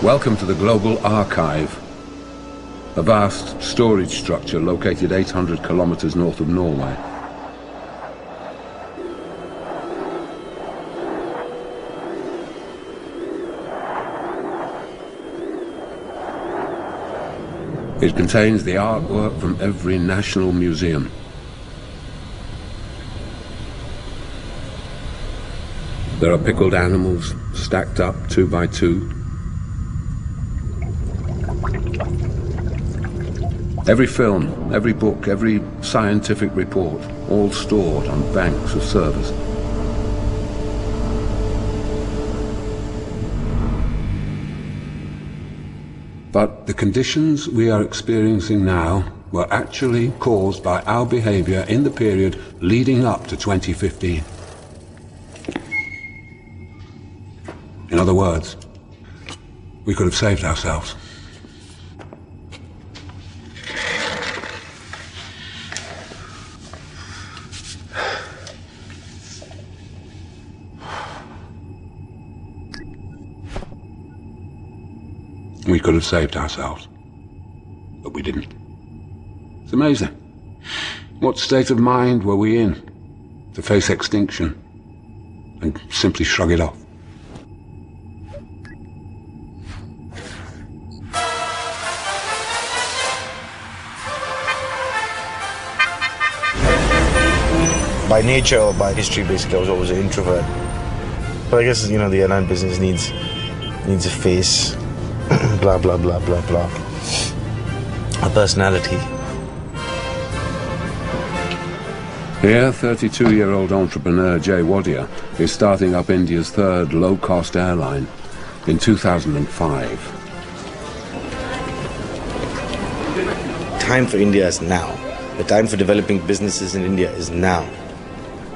Welcome to the Global Archive, a vast storage structure located 800 kilometers north of Norway. It contains the artwork from every national museum. There are pickled animals stacked up 2 by 2. Every film, every book, every scientific report, all stored on banks of servers. But the conditions we are experiencing now were actually caused by our behavior in the period leading up to 2015. In other words, we could have saved ourselves. We could have saved ourselves, but we didn't. It's amazing. What state of mind were we in to face extinction and simply shrug it off? By nature or by history, basically, I was always an introvert. But I guess, you know, the airline business needs a face. Blah, blah, blah, blah, blah. A personality. Here, 32-year-old entrepreneur Jay Wadia is starting up India's third low-cost airline in 2005. Time for India is now. The time for developing businesses in India is now.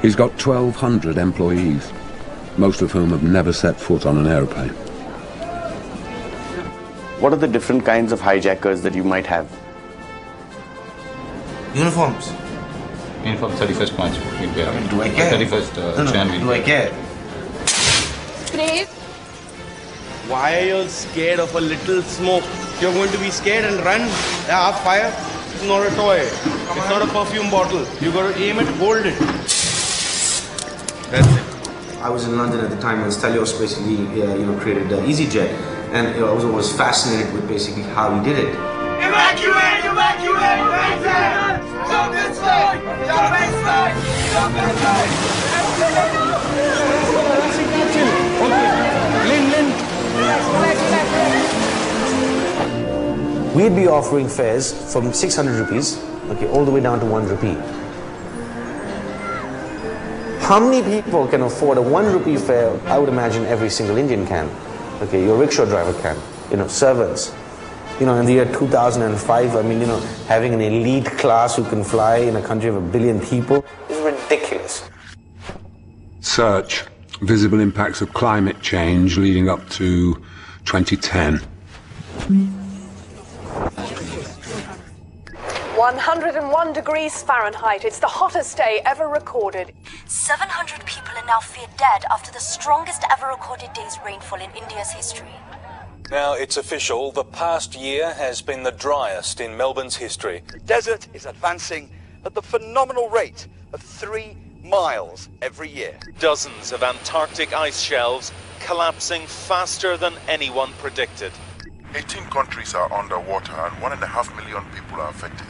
He's got 1,200 employees, most of whom have never set foot on an aeroplane. What are the different kinds of hijackers that you might have? Uniforms. Uniform 31st March. Do I care? 31st January. Do I care? Brave. Why are you scared of a little smoke? You're going to be scared and run? Yeah, fire. It's not a toy. It's not a perfume bottle. You got to aim it, hold it. That's it. I was in London at the time when Stelios basically, created EasyJet, and I was always fascinated with basically how he did it. Evacuate! Evacuate! Evacuate! Jump inside! Jump inside! Jump inside! We'd be offering fares from 600 rupees, okay, all the way down to 1 rupee. How many people can afford a 1 rupee fare? I would imagine every single Indian can. Okay, your rickshaw driver can, servants. In the year 2005, I mean, having an elite class who can fly in a country of 1 billion people is ridiculous. Search visible impacts of climate change leading up to 2010. 101 degrees Fahrenheit. It's the hottest day ever recorded. 700 people are now feared dead after the strongest ever recorded day's rainfall in India's history. Now it's official, the past year has been the driest in Melbourne's history. The desert is advancing at the phenomenal rate of 3 miles every year. Dozens of Antarctic ice shelves collapsing faster than anyone predicted. 18 countries are underwater and 1.5 million people are affected.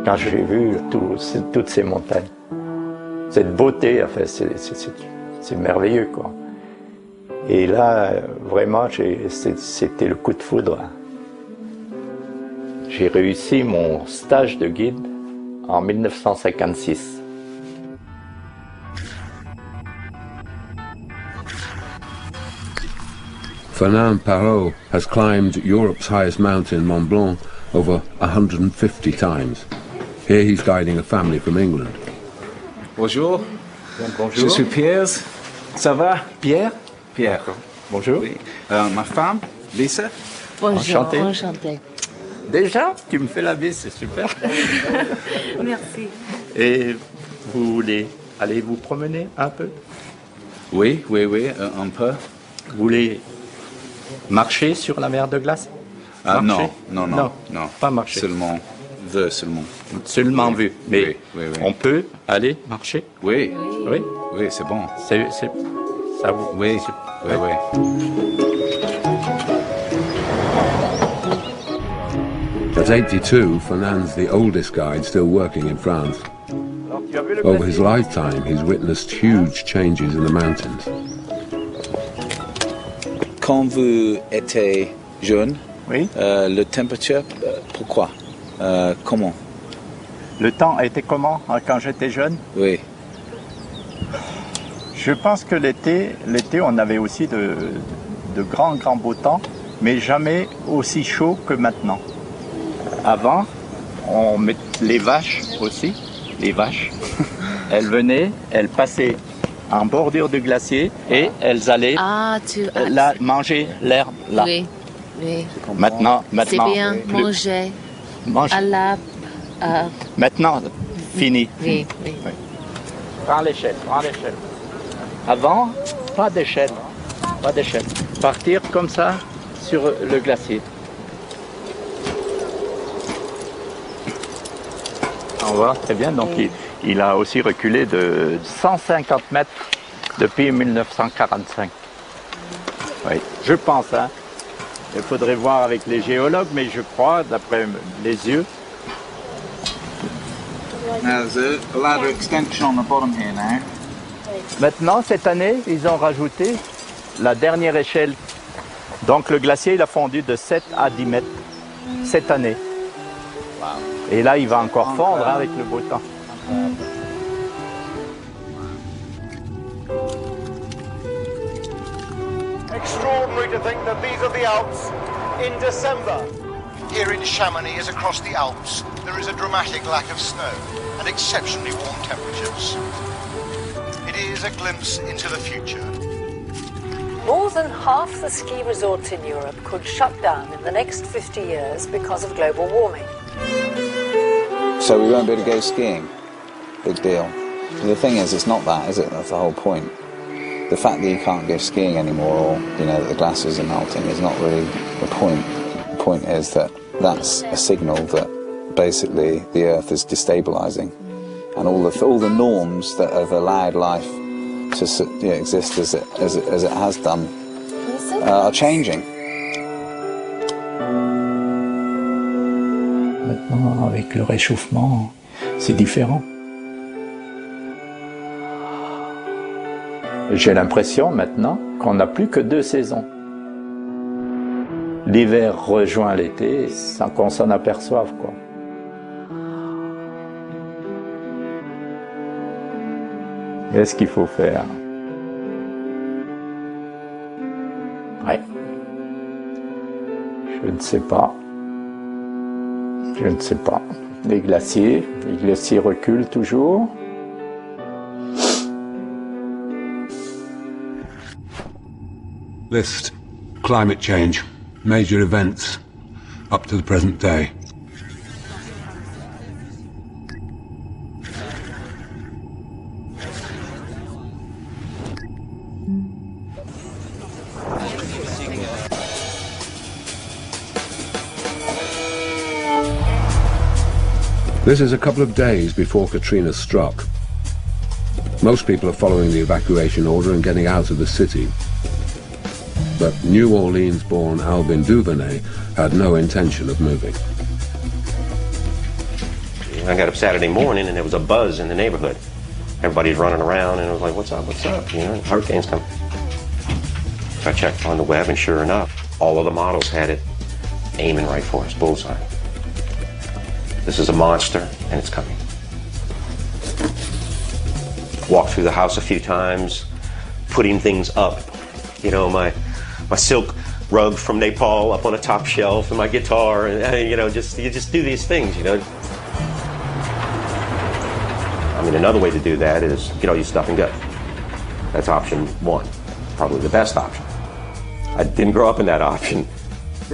Quand j'ai vu toutes ces montagnes, cette beauté, enfin, c'est merveilleux, quoi. Et là, vraiment, c'était le coup de foudre. J'ai réussi mon stage de guide en 1956. Fernand Parot has climbed Europe's highest mountain, Mont Blanc, over 150 times. Here he's guiding a family from England. Bonjour. Bonjour. Je suis Pierre. Ça va, Pierre? Pierre. Bonjour. Oui. Ma femme, Lisa. Bonjour. Enchanté. Enchanté. Déjà, tu me fais la bise, c'est super. Merci. Et vous voulez aller vous promener un peu? Oui, un peu. Vous voulez marcher sur la mer de glace? Non, pas marcher. Seulement Seulement vu. Mais oui. on peut aller marcher? Oui, Oui, c'est bon. Ça vous... Oui. At 82, Fernand's the oldest guide still working in France. Over his lifetime, he's witnessed huge changes in the mountains. Quand vous étiez jeune, le température, pourquoi? Comment? Le temps était comment quand j'étais jeune? Oui. Je pense que l'été, on avait aussi de grands beaux temps, mais jamais aussi chaud que maintenant. Avant, on met les vaches aussi, elles venaient, elles passaient en bordure de glacier et elles allaient là, manger l'herbe là. Oui. Maintenant, C'est bien, manger. À la... Maintenant, fini. Oui. Prends l'échelle. Avant, pas d'échelle. Partir comme ça sur le glacier. On voit très bien, donc il a aussi reculé de 150 mètres depuis 1945. Oui, je pense, hein. Il faudrait voir avec les géologues, mais je crois, d'après les yeux. There's a ladder extension on the bottom here now. Maintenant, cette année, ils ont rajouté la dernière échelle. Donc le glacier, il a fondu de 7 à 10 mètres cette année. Et là, il va encore fondre avec le beau temps. Extraordinary to think that these are the Alps in December. Here in Chamonix, as across the Alps, there is a dramatic lack of snow and exceptionally warm temperatures. It is a glimpse into the future. More than half the ski resorts in Europe could shut down in the next 50 years because of global warming. So we won't be able to go skiing. Big deal. But the thing is, it's not that, is it? That's the whole point. The fact that you can't go skiing anymore, or that the glaciers are melting, is not really the point. The point is that that's a signal that basically the Earth is destabilizing, and all the norms that have allowed life to exist as it has done are changing. Maintenant, avec le réchauffement, c'est différent. J'ai l'impression maintenant qu'on n'a plus que 2 saisons. L'hiver rejoint l'été sans qu'on s'en aperçoive, quoi. Qu'est-ce qu'il faut faire? Ouais. Je ne sais pas. Les glaciers reculent toujours. List climate change, major events up to the present day. This is a couple of days before Katrina struck. Most people are following the evacuation order and getting out of the city. But New Orleans-born Albin Duvernay had no intention of moving. I got up Saturday morning and there was a buzz in the neighborhood. Everybody's running around and I was like, what's up? Hurricane's coming. So I checked on the web and sure enough, all of the models had it aiming right for us, bullseye. This is a monster and it's coming. Walked through the house a few times, putting things up. My silk rug from Nepal up on a top shelf and my guitar and you just do these things, I mean, another way to do that is get all your stuff and go. That's option 1, probably the best option. I didn't grow up in that option.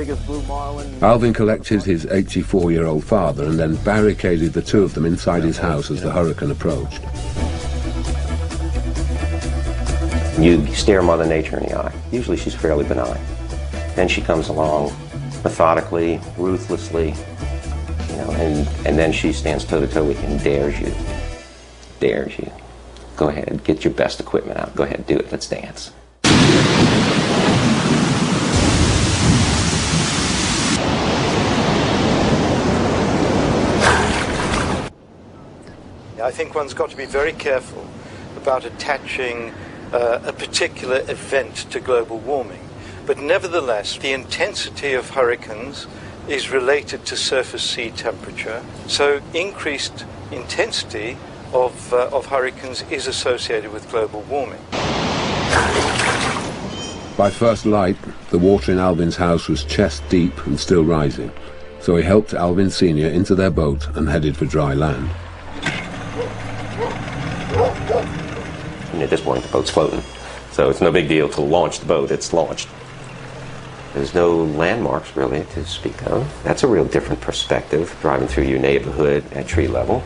biggest blue marlin. Alvin collected his 84-year-old father and then barricaded the two of them inside his house as the hurricane approached. You stare Mother Nature in the eye. Usually she's fairly benign. Then she comes along methodically, ruthlessly, you know, and then she stands toe-to-toe with you and dares you. Dares you. Go ahead, get your best equipment out. Go ahead, do it. Let's dance. I think one's got to be very careful about attaching a particular event to global warming. But nevertheless, the intensity of hurricanes is related to surface sea temperature. So increased intensity of hurricanes is associated with global warming. By first light, the water in Alvin's house was chest deep and still rising, so he helped Alvin Sr. into their boat and headed for dry land. And at this point, the boat's floating, so it's no big deal to launch the boat. It's launched. There's no landmarks, really, to speak of. That's a real different perspective, driving through your neighborhood at tree level.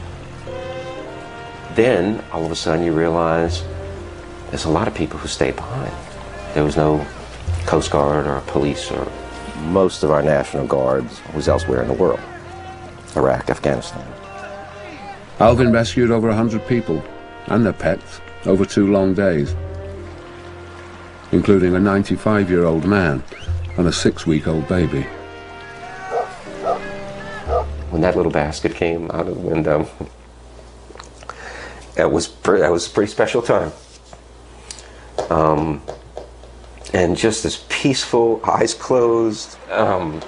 Then, all of a sudden, you realize there's a lot of people who stayed behind. There was no Coast Guard or police, or most of our National Guard was elsewhere in the world. Iraq, Afghanistan. Alvin rescued over 100 people and their pets over 2 long days, including a 95-year-old man and a 6-week-old baby. When that little basket came out of the window, that was a pretty special time. And just this peaceful, eyes closed. I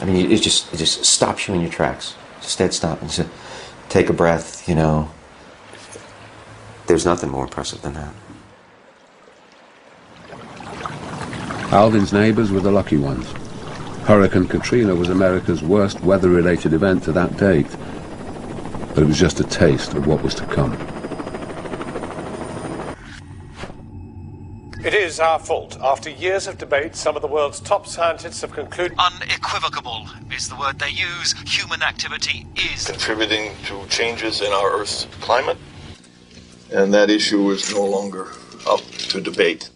mean, it just stops you in your tracks. Just dead stop and just take a breath. You know, there's nothing more impressive than that. Alvin's neighbors were the lucky ones. Hurricane Katrina was America's worst weather-related event to that date, but it was just a taste of what was to come. It is our fault. After years of debate, some of the world's top scientists have concluded... Unequivocal is the word they use. Human activity is contributing to changes in our Earth's climate, and that issue is no longer up to debate.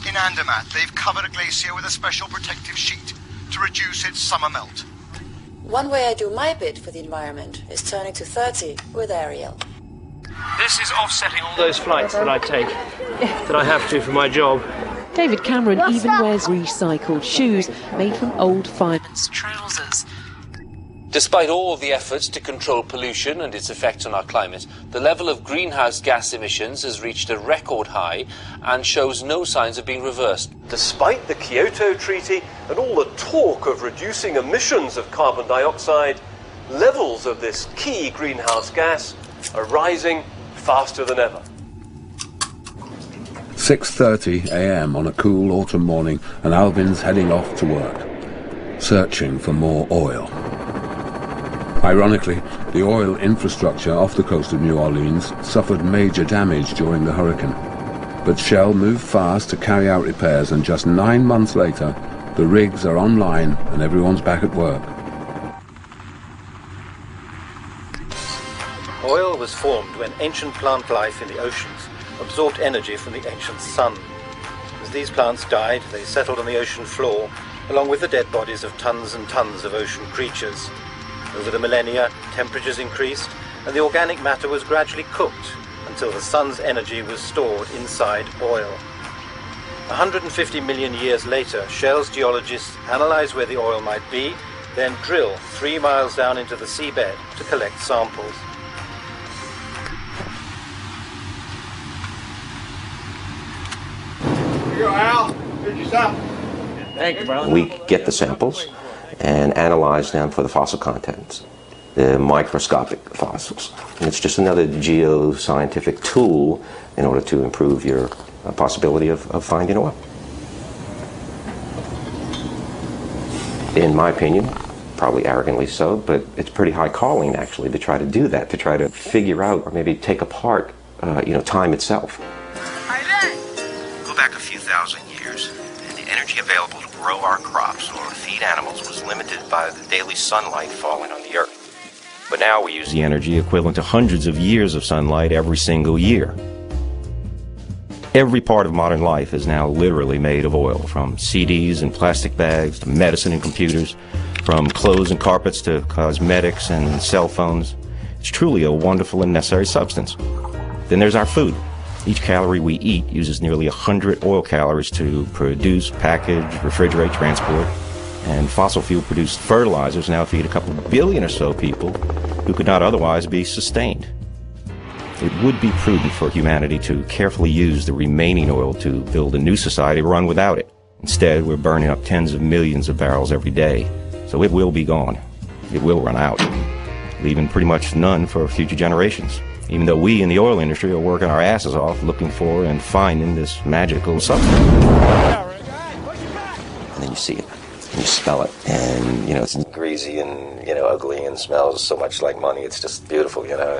In Andermatt, they've covered a glacier with a special protective sheet to reduce its summer melt. One way I do my bit for the environment is turning to 30 with Ariel. This is offsetting all those flights that I take, that I have to for my job. David Cameron even wears recycled shoes made from old fireman's trousers. Despite all the efforts to control pollution and its effects on our climate, the level of greenhouse gas emissions has reached a record high and shows no signs of being reversed. Despite the Kyoto Treaty and all the talk of reducing emissions of carbon dioxide, levels of this key greenhouse gas are rising faster than ever. 6:30 a.m. on a cool autumn morning, and Alvin's heading off to work, searching for more oil. Ironically, the oil infrastructure off the coast of New Orleans suffered major damage during the hurricane. But Shell moved fast to carry out repairs, and just 9 months later, the rigs are online and everyone's back at work. Oil was formed when ancient plant life in the oceans absorbed energy from the ancient sun. As these plants died, they settled on the ocean floor, along with the dead bodies of tons and tons of ocean creatures. Over the millennia, temperatures increased, and the organic matter was gradually cooked until the sun's energy was stored inside oil. 150 million years later, Shell's geologists analyze where the oil might be, then drill 3 miles down into the seabed to collect samples. Here you go, Al. Here's your sample. Thank you, brother. We get the samples and analyze them for the fossil contents, the microscopic fossils. And it's just another geoscientific tool in order to improve your possibility of finding oil. In my opinion, probably arrogantly so, but it's pretty high calling actually to try to do that, to try to figure out or maybe take apart time itself. Go back a few thousand years, and the energy available to grow our crops or feed animals was limited by the daily sunlight falling on the earth. But now we use the energy equivalent to hundreds of years of sunlight every single year. Every part of modern life is now literally made of oil, from CDs and plastic bags to medicine and computers, from clothes and carpets to cosmetics and cell phones. It's truly a wonderful and necessary substance. Then there's our food. Each calorie we eat uses nearly 100 oil calories to produce, package, refrigerate, transport. And fossil fuel-produced fertilizers now feed a couple billion or so people who could not otherwise be sustained. It would be prudent for humanity to carefully use the remaining oil to build a new society run without it. Instead, we're burning up tens of millions of barrels every day, so it will be gone. It will run out, leaving pretty much none for future generations, even though we in the oil industry are working our asses off looking for and finding this magical substance. And then you see it, and you smell it, and, you know, it's greasy and, you know, ugly and smells so much like money. It's just beautiful, you know.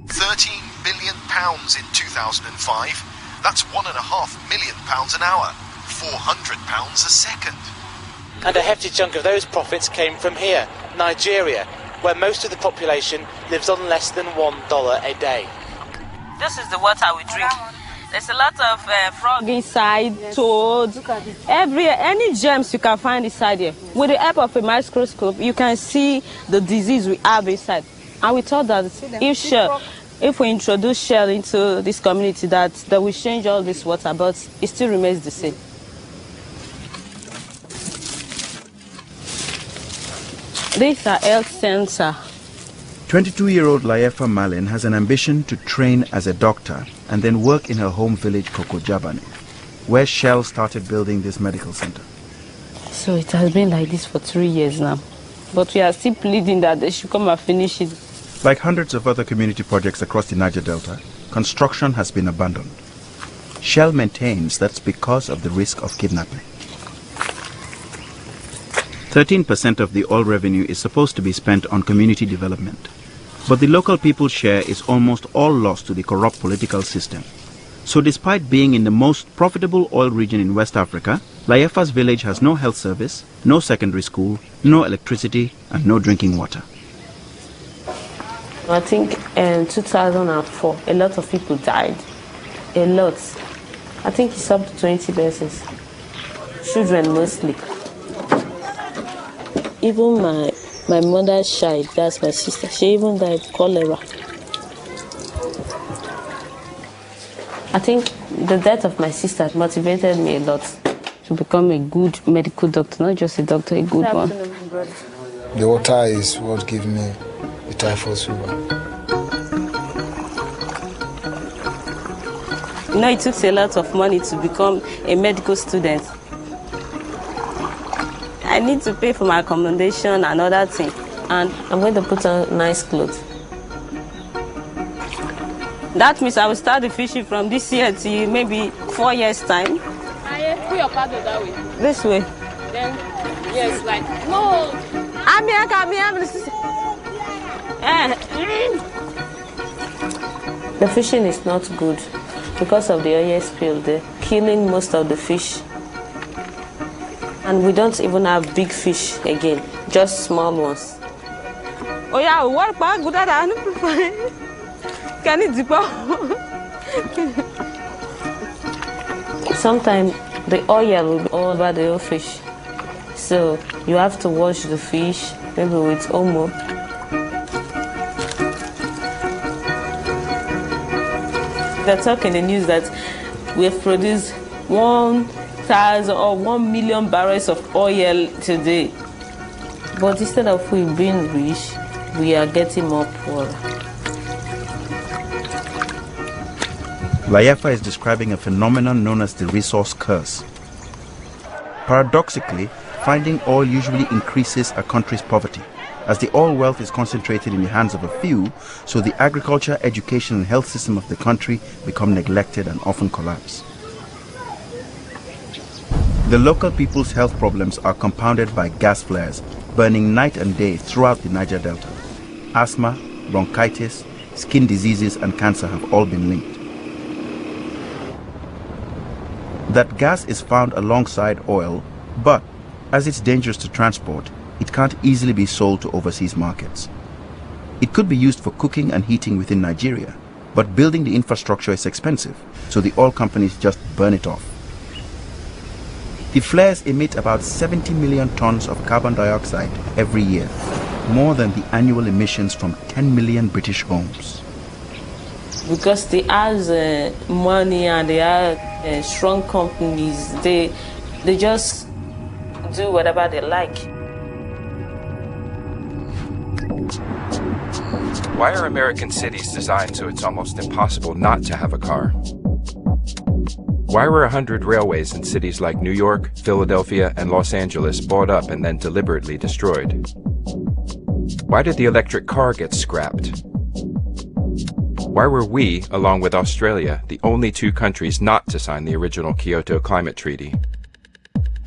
£13 billion in 2005. That's £1.5 million an hour. £400 a second. And a hefty chunk of those profits came from here, Nigeria, where most of the population lives on less than $1 a day. This is the water we drink. There's a lot of frog inside, toads, any germs you can find inside here. With the help of a microscope, you can see the disease we have inside. And we thought that if we introduce shell into this community, that will change all this water, but it still remains the same. These are health sensors. 22-year-old Layefa Malin has an ambition to train as a doctor and then work in her home village, Kokojabane, where Shell started building this medical center. So it has been like this for 3 years now, but we are still pleading that they should come and finish it. Like hundreds of other community projects across the Niger Delta, construction has been abandoned. Shell maintains that's because of the risk of kidnapping. 13% of the oil revenue is supposed to be spent on community development, but the local people's share is almost all lost to the corrupt political system. So despite being in the most profitable oil region in West Africa, Layefa's village has no health service, no secondary school, no electricity, and no drinking water. I think in 2004, a lot of people died. A lot. I think it's up to 20 persons. Children mostly. Even my mother's child, that's my sister, she even died of cholera. I think the death of my sister motivated me a lot to become a good medical doctor, not just a doctor, a good one. The water is what gave me the typhoid fever. You know, it took a lot of money to become a medical student. I need to pay for my accommodation and other things, and I'm going to put on nice clothes. That means I will start the fishing from this year to maybe 4 years' time. Put your paddle that way. This way. Then, yes, like, no. The fishing is not good because of the oil spill. They're killing most of the fish. And we don't even have big fish again, just small ones. Oh yeah, what about good at Can it dip out? Sometimes the oil will be all over the fish. So you have to wash the fish, maybe with Omo. They're talking in the news that we have produced 1,000 or 1 million barrels of oil today. But instead of we being rich, we are getting more poor. Layefa is describing a phenomenon known as the resource curse. Paradoxically, finding oil usually increases a country's poverty, as the oil wealth is concentrated in the hands of a few, so the agriculture, education and health system of the country become neglected and often collapse. The local people's health problems are compounded by gas flares, burning night and day throughout the Niger Delta. Asthma, bronchitis, skin diseases and cancer have all been linked. that gas is found alongside oil, but as it's dangerous to transport, it can't easily be sold to overseas markets. It could be used for cooking and heating within Nigeria, but building the infrastructure is expensive, so the oil companies just burn it off. The flares emit about 70 million tons of carbon dioxide every year, more than the annual emissions from 10 million British homes. Because they have money and they are strong companies, they just do whatever they like. Why are American cities designed so it's almost impossible not to have a car? Why were 100 railways in cities like New York, Philadelphia, and Los Angeles bought up and then deliberately destroyed? Why did the electric car get scrapped? Why were we, along with Australia, the only two countries not to sign the original Kyoto Climate Treaty?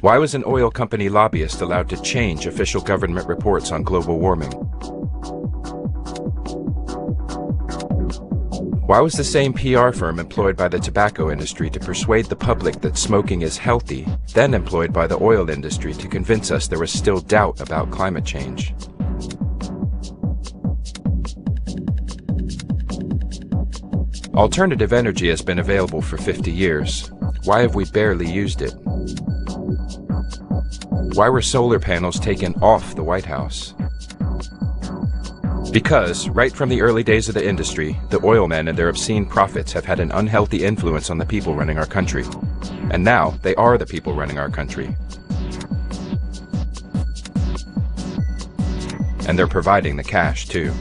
Why was an oil company lobbyist allowed to change official government reports on global warming? Why was the same PR firm employed by the tobacco industry to persuade the public that smoking is healthy, then employed by the oil industry to convince us there was still doubt about climate change? Alternative energy has been available for 50 years. Why have we barely used it? Why were solar panels taken off the White House? Because, right from the early days of the industry, the oil men and their obscene profits have had an unhealthy influence on the people running our country. And now, they are the people running our country. And they're providing the cash, too.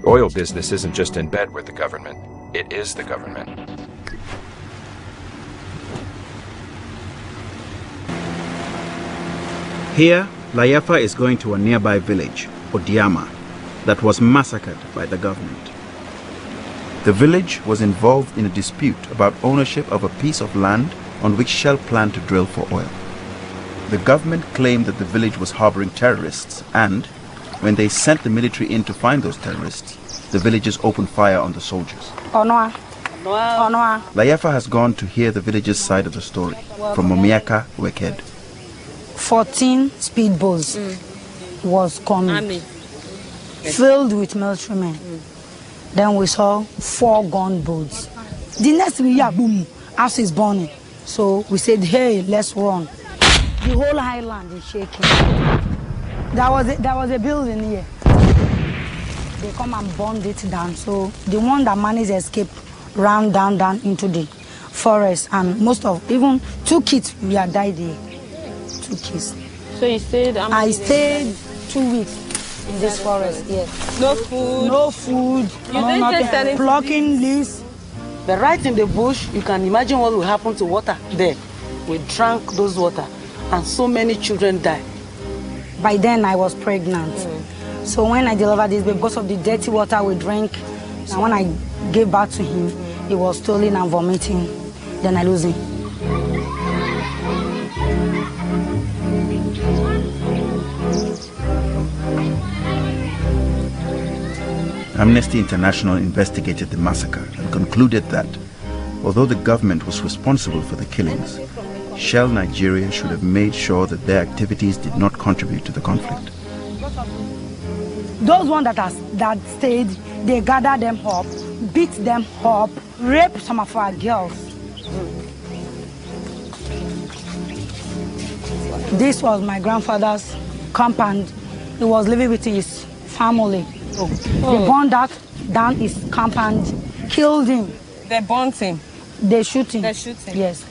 Oil business isn't just in bed with the government, it is the government. Here, Layefa is going to a nearby village, Odiama, that was massacred by the government. The village was involved in a dispute about ownership of a piece of land on which Shell planned to drill for oil. The government claimed that the village was harboring terrorists and, when they sent the military in to find those terrorists, the villagers opened fire on the soldiers. Layefa has gone to hear the villagers' side of the story from Momiaka Weked. 14 speedboats was coming, filled with military men. Then we saw 4 gunboats. The next thing, yeah, boom, house is burning. So we said, hey, let's run. The whole highland is shaking. There was a building here. They come and burned it down. So the one that managed to escape ran down into the forest. And most of, even 2 kids, we had died here. 2 kids. So you stayed? I stayed 2 weeks in this forest, yes. No food? No food, no nothing. Plucking leaves. But right in the bush, you can imagine what will happen to water there. We drank those water, and so many children died. By then, I was pregnant. So when I delivered this baby, because of the dirty water we drank, and when I gave birth to him, he was stolen and vomiting. Then I lose him. Amnesty International investigated the massacre and concluded that, although the government was responsible for the killings, Shell Nigeria should have made sure that their activities did not contribute to the conflict. Those ones that stayed, they gathered them up, beat them up, raped some of our girls. This was my grandfather's compound. He was living with his family. They burned down his compound, killed him. They burnt him? They shoot him. They shoot him? Yes.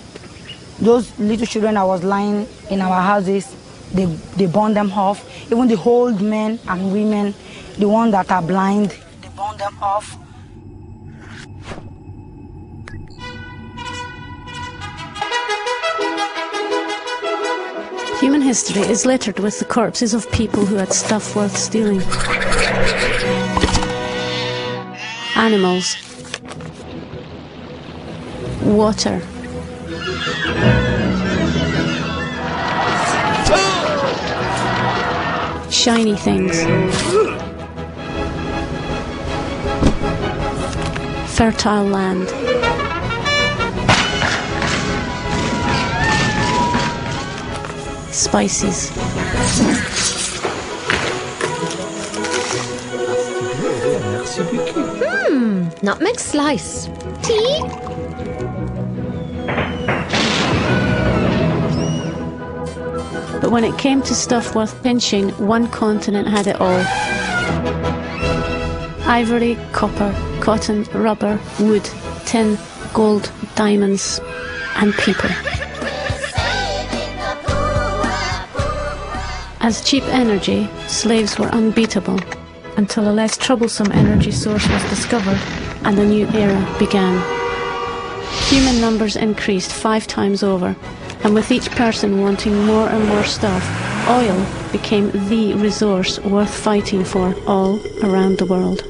Those little children that was lying in our houses, they burned them off. Even the old men and women, the ones that are blind, they burned them off. Human history is littered with the corpses of people who had stuff worth stealing. Animals. Water. Shiny things. Fertile land. spices. Nutmeg slice. Tea? But when it came to stuff worth pinching, one continent had it all. Ivory, copper, cotton, rubber, wood, tin, gold, diamonds, and people. As cheap energy, slaves were unbeatable until a less troublesome energy source was discovered and a new era began. Human numbers increased 5 times over, and with each person wanting more and more stuff, oil became the resource worth fighting for all around the world.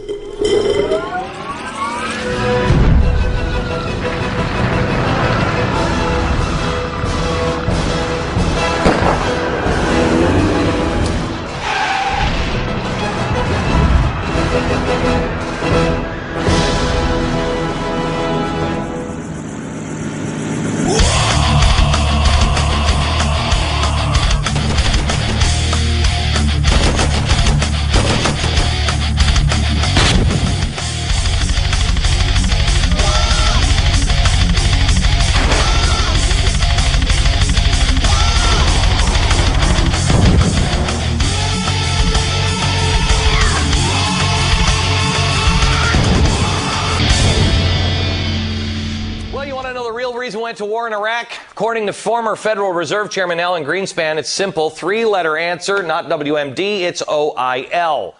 To war in Iraq? According to former Federal Reserve Chairman Alan Greenspan, it's simple, 3-letter answer, not WMD, it's OIL.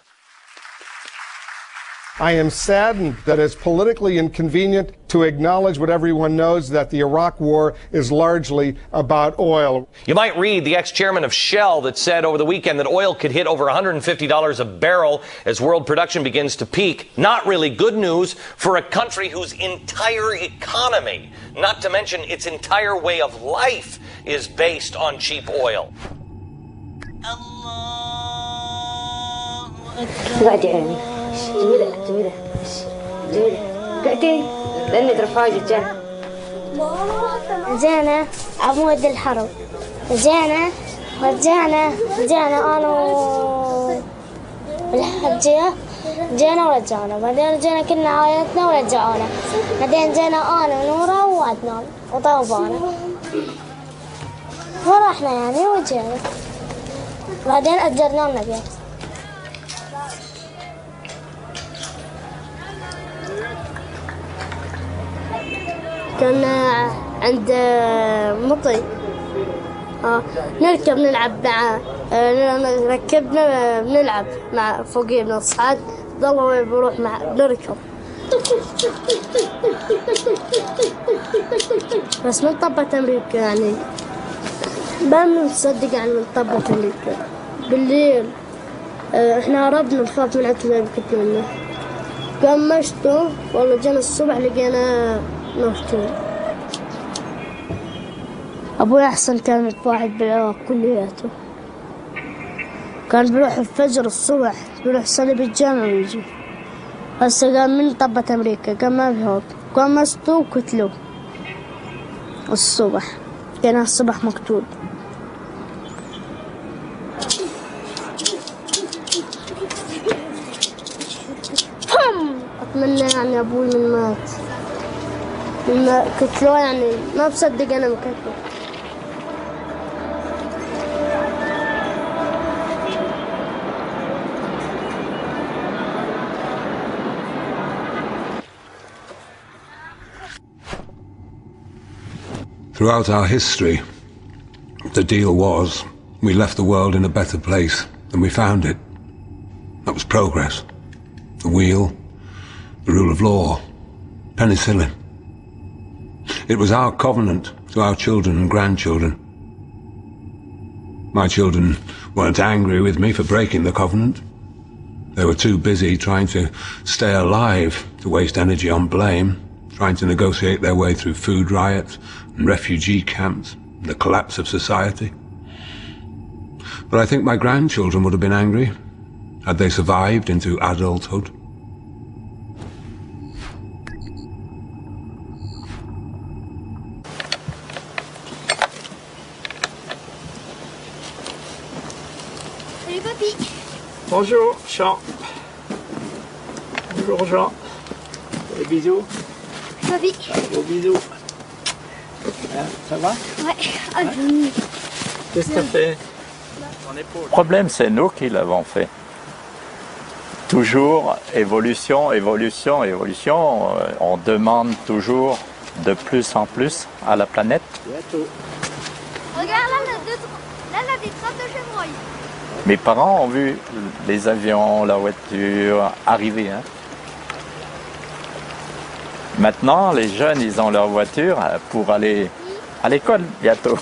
I am saddened that it's politically inconvenient to acknowledge what everyone knows, that the Iraq war is largely about oil. You might read the ex-chairman of Shell that said over the weekend that oil could hit over $150 a barrel as world production begins to peak. Not really good news for a country whose entire economy, not to mention its entire way of life, is based on cheap oil. لأني ترفاجة جنة زينة عمود الحرب زينة رجعنا أنا والحجية جينا ورجعنا بعدين جينا كلنا عائلتنا ورجعونا بعدين جينا أنا ونورة وعدنان وطوبانا ورحنا يعني وجينا بعدين أجرنا لنا بيت. كنا عند مطي نركب نلعب معاه ركبنا بنلعب مع فوقيه بنصعد ضلوا بروح مع نركب بس من طبة أمريكا يعني ما بنصدق عن من طبة أمريكا بالليل احنا هربنا نخاف من عتبة بكتلنا قام مشتوا والله جينا الصبح لقينا مفتوح. أبوي أحسن كان متواعد بالعراق كلياته كان بيروح الفجر الصبح بيروح يصلي بالجامع ويجي هسه قام من طبة أمريكا قام ما بيهوب قام مسطوه وقتلوه الصبح كان الصبح مقتول. أتمنى يعني أبوي من مات لما قتلوه يعني ما بصدق أنا مكتله. Throughout our history, the deal was we left the world in a better place than we found it. That was progress. The wheel, the rule of law, penicillin. It was our covenant to our children and grandchildren. My children weren't angry with me for breaking the covenant. They were too busy trying to stay alive to waste energy on blame, trying to negotiate their way through food riots and refugee camps and the collapse of society. But I think my grandchildren would have been angry had they survived into adulthood. papy. Bonjour, Jean. Bonjour, Jean. Des bisous. Papy. Gros bisous. Ça va? Ouais. Qu'est-ce que tu as fait? Le problème, c'est nous qui l'avons fait. Toujours évolution, évolution, évolution. On demande toujours de plus en plus à la planète. Regarde là, des traces de chevreuil. Mes parents ont vu les avions, la voiture arriver. Hein. Maintenant, les jeunes, ils ont leur voiture pour aller à l'école bientôt.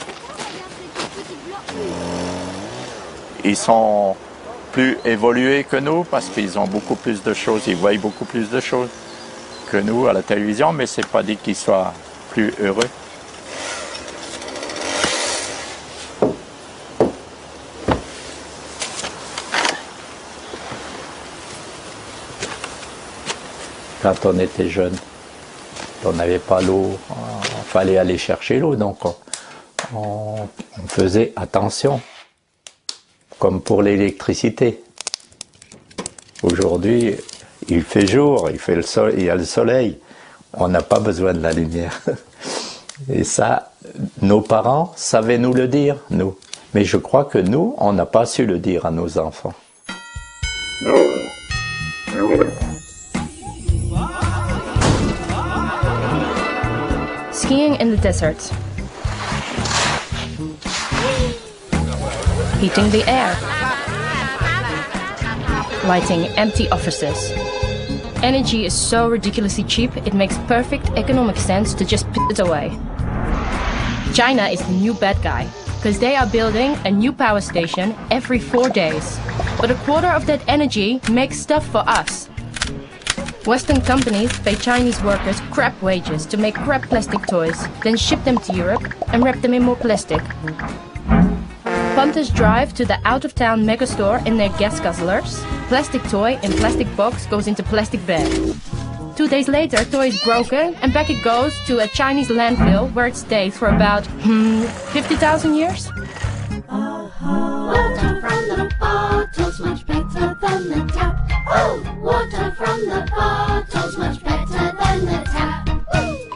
Ils sont plus évolués que nous parce qu'ils ont beaucoup plus de choses, ils voient beaucoup plus de choses que nous à la télévision, mais c'est pas dit qu'ils soient plus heureux. Quand on était jeune, on n'avait pas l'eau, il fallait aller chercher l'eau, donc on faisait attention, comme pour l'électricité. Aujourd'hui, il fait jour, il y a le soleil, on n'a pas besoin de la lumière. Et ça, nos parents savaient nous le dire, nous. Mais je crois que nous, on n'a pas su le dire à nos enfants. Skiing in the desert. Heating the air. Lighting empty offices. Energy is so ridiculously cheap, it makes perfect economic sense to just put it away. China is the new bad guy, because they are building a new power station every 4 days. But a quarter of that energy makes stuff for us. Western companies pay Chinese workers crap wages to make crap plastic toys, then ship them to Europe and wrap them in more plastic. Punters drive to the out-of-town megastore in their gas guzzlers. Plastic toy in plastic box goes into plastic bag. 2 days later, toy is broken and back it goes to a Chinese landfill where it stays for about 50,000 years. Water from the bottle's much better than the tap. Oh, water from the bottle's much better than the tap.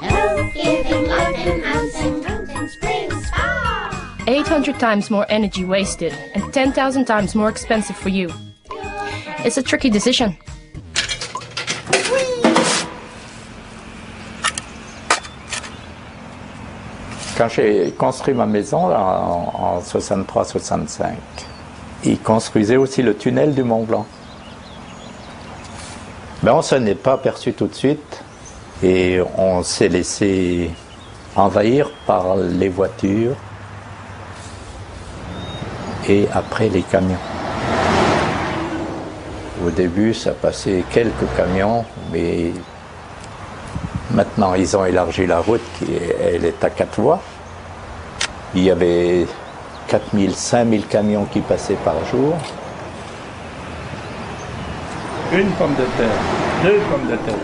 Health giving, life enhancing, mountain spring spa. 800 times more energy wasted and 10,000 times more expensive for you. It's a tricky decision. Quand j'ai construit ma maison en 63-65, ils construisaient aussi le tunnel du Mont Blanc. Ben, on ne s'en est pas aperçu tout de suite et on s'est laissé envahir par les voitures et après les camions. Au début, ça passait quelques camions, mais maintenant, ils ont élargi la route, elle est à 4 voies. Il y avait 4000, 5000 camions qui passaient par jour. Une pomme de terre, 2 pommes de terre.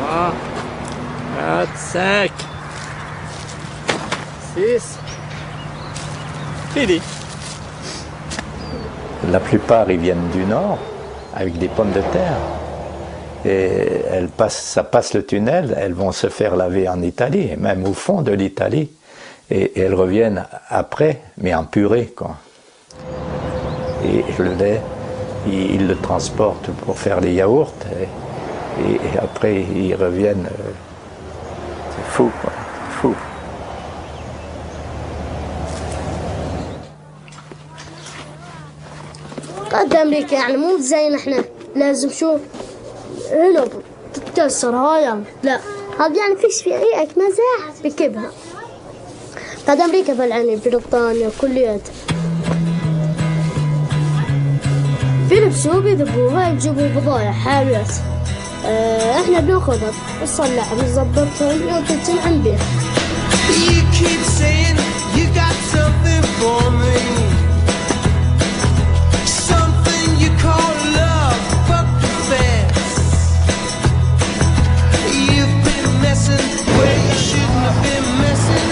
3, 4, 5, 6. Fini. La plupart, ils viennent du nord, avec des pommes de terre. Et ça passe le tunnel, elles vont se faire laver en Italie, même au fond de l'Italie. Et elles reviennent après, mais en purée, quoi. Et le lait, ils le transportent pour faire les yaourts. Et après, ils reviennent. C'est fou, quoi. Fou. قد أمريكا يعني مو زينا احنا لازم شوف هنا تتكسر هاي لا هذا يعني فيش في أي مزاح بكبها قد أمريكا بالعني بريطانيا كليات في لبسوا بيذبوها يجيبوا بضايع حاويات احنا بناخذها نصلحها بنظبطها وتنتن عن بيها You keep saying you got something for me Something you call love but the fast You've been messing where you shouldn't have been messing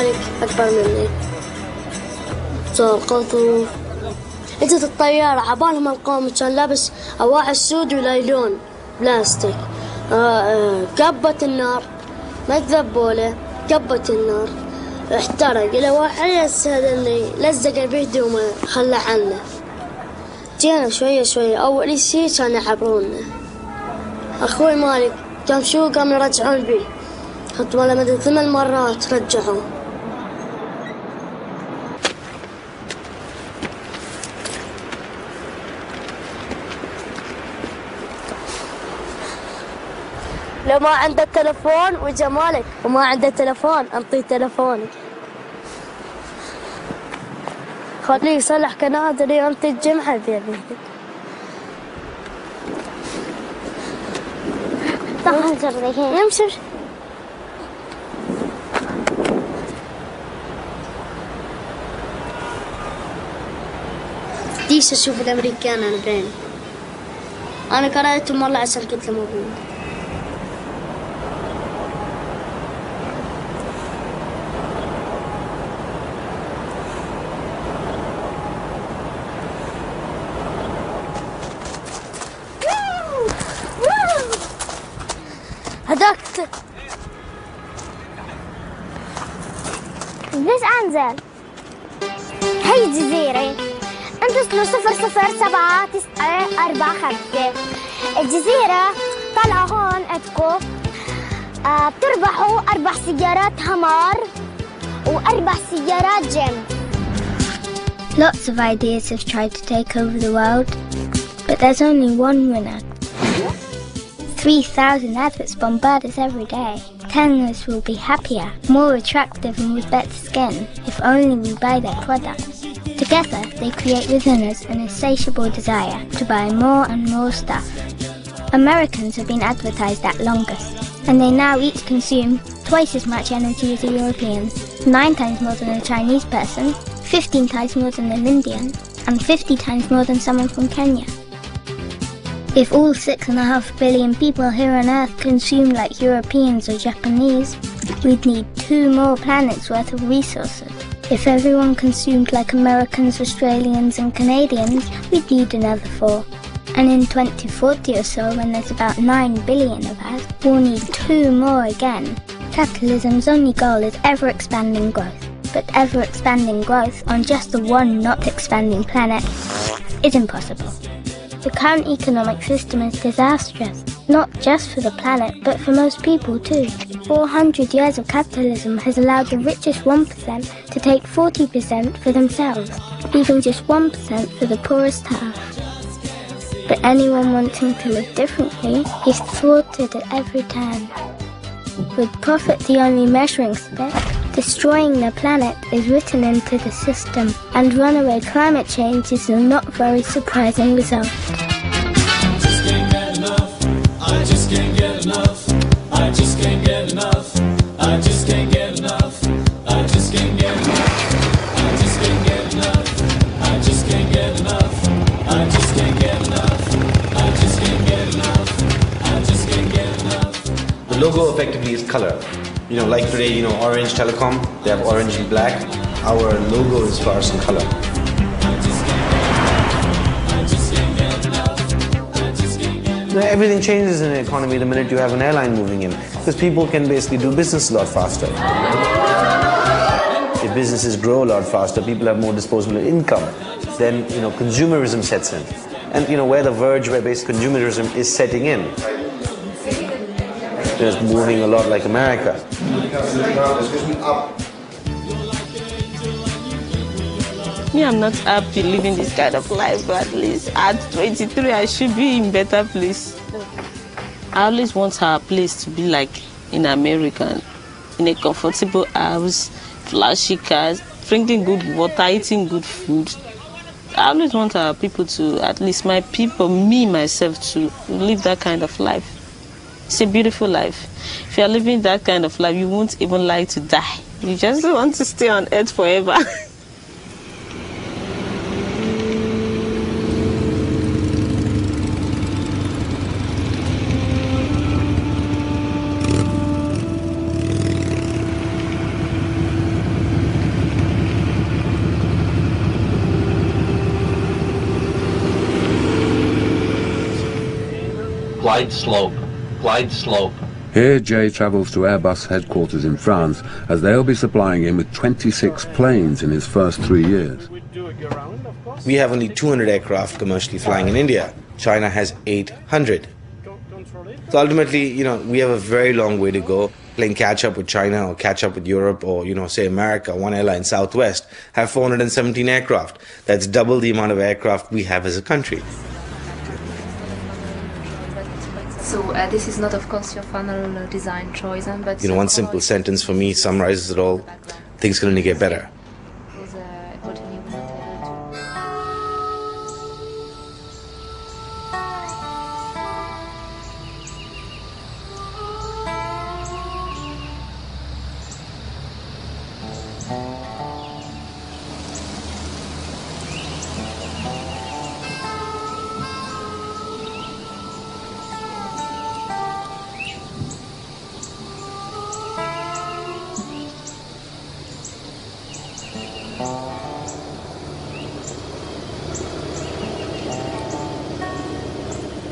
مالك أكبر مني. صار قطوف. اجت الطيارة عبالهم القوم كان لابس أواعي سود وليلون بلاستيك. كبت النار ما تذبوله، كبت النار احترق. إلى واحد اللي لزق بهدومه خلى عنه. جينا شوية شوية. أول شيء كان يعبرونا. أخوي مالك كان شو قام يرجعون بي. حط ولا مدري 8 مرات رجعوه. لو ما عنده تلفون وجمالك وما عنده تلفون انطيه تلفونك. خليه يصلح كنادري وانت الجمعة بيدك. يمشي. ديش اشوف الامريكان انا بعيني. انا قرأتهم والله عشان كنت موجود. هداك ليش انزل؟ هي جزيرة انتصلوا 00795. الجزيرة طلعوا هون عندكم بتربحوا 4 سيارات همار و4 سيارات جيم. Lots of ideas have tried to take over the world, but there's only one winner. 3,000 adverts bombard us every day, telling us we'll be happier, more attractive and with better skin if only we buy their products. Together, they create within us an insatiable desire to buy more and more stuff. Americans have been advertised at longest, and they now each consume twice as much energy as a European, 9 times more than a Chinese person, 15 times more than an Indian, and 50 times more than someone from Kenya. If all 6.5 billion people here on Earth consume like Europeans or Japanese, we'd need 2 more planets worth of resources. If everyone consumed like Americans, Australians and Canadians, we'd need another 4. And in 2040 or so, when there's about 9 billion of us, we'll need 2 more again. Capitalism's only goal is ever-expanding growth. But ever-expanding growth on just the one not-expanding planet is impossible. The current economic system is disastrous, not just for the planet, but for most people too. 400 years of capitalism has allowed the richest 1% to take 40% for themselves, leaving just 1% for the poorest half. But anyone wanting to live differently is thwarted at every turn. With profit the only measuring stick, destroying the planet is written into the system, and runaway climate change is a not very surprising result. I just can't get enough. I just can't get enough. I just can't get enough. I just can't get enough. I just can't get enough. I just can't get enough. I just can't get enough. I just can't get enough. I just can't get enough. The logo effectively is color. You know, like today, you know, Orange Telecom, they have orange and black. Our logo is fluorescent color. Everything changes in the economy the minute you have an airline moving in, because people can basically do business a lot faster. If businesses grow a lot faster, people have more disposable income, then, you know, consumerism sets in. And, you know, we're the verge where basic consumerism is setting in. It's moving a lot like America. Me, I'm not happy living this kind of life, but at least at 23, I should be in better place. I always want our place to be like in America, in a comfortable house, flashy cars, drinking good water, eating good food. I always want our people to, at least my people, me, myself, to live that kind of life. It's a beautiful life. If you're living that kind of life, you won't even like to die. You just want to stay on earth forever. glide slope, glide slope. Here Jay travels to Airbus headquarters in France, as they'll be supplying him with 26 planes in his first 3 years. We have only 200 aircraft commercially flying in India. China has 800. So ultimately, we have a very long way to go. Playing catch up with China or catch up with Europe or, say America, one airline, Southwest, have 417 aircraft. That's double the amount of aircraft we have as a country. So this is not, of course, your final design choice, but... One simple sentence for me summarizes it all. Things can only get better.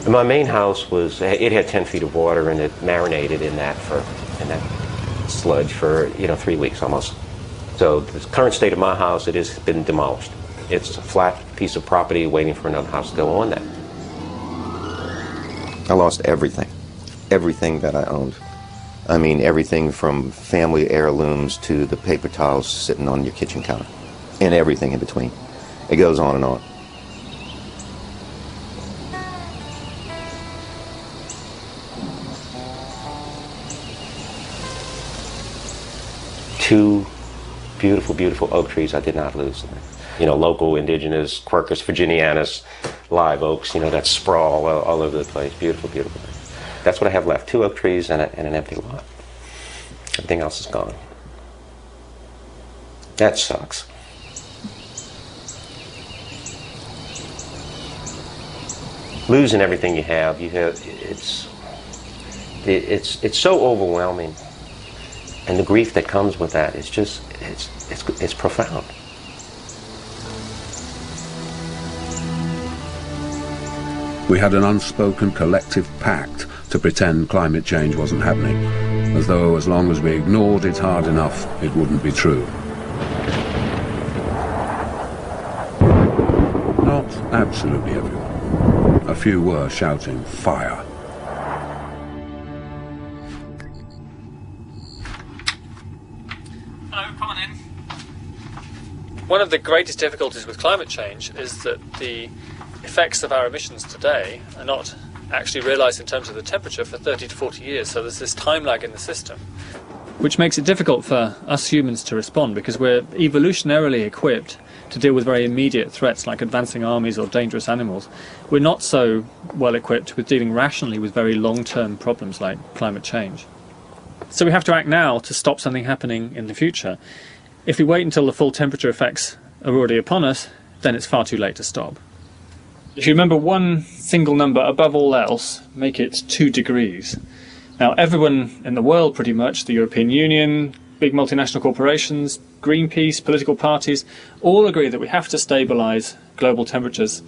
My main house it had 10 feet of water, and it marinated in that sludge for 3 weeks almost. So the current state of my house, it has been demolished. It's a flat piece of property waiting for another house to go on that. I lost everything that I owned. I mean, everything from family heirlooms to the paper towels sitting on your kitchen counter, and everything in between. It goes on and on. Two beautiful, beautiful oak trees I did not lose. Local indigenous Quercus virginianus live oaks, that sprawl all over the place. Beautiful, beautiful. That's what I have left. 2 oak trees and an empty lot. Everything else is gone. That sucks. Losing everything you have, it's so overwhelming. And the grief that comes with that is just, it's profound. We had an unspoken collective pact to pretend climate change wasn't happening, as though as long as we ignored it hard enough, it wouldn't be true. Not absolutely everyone. A few were shouting fire. One of the greatest difficulties with climate change is that the effects of our emissions today are not actually realised in terms of the temperature for 30 to 40 years, so there's this time lag in the system, which makes it difficult for us humans to respond, because we're evolutionarily equipped to deal with very immediate threats like advancing armies or dangerous animals. We're not so well equipped with dealing rationally with very long-term problems like climate change. So we have to act now to stop something happening in the future. If we wait until the full temperature effects are already upon us, then it's far too late to stop. If you remember one single number above all else, make it 2 degrees. Now everyone in the world pretty much, the European Union, big multinational corporations, Greenpeace, political parties, all agree that we have to stabilise global temperatures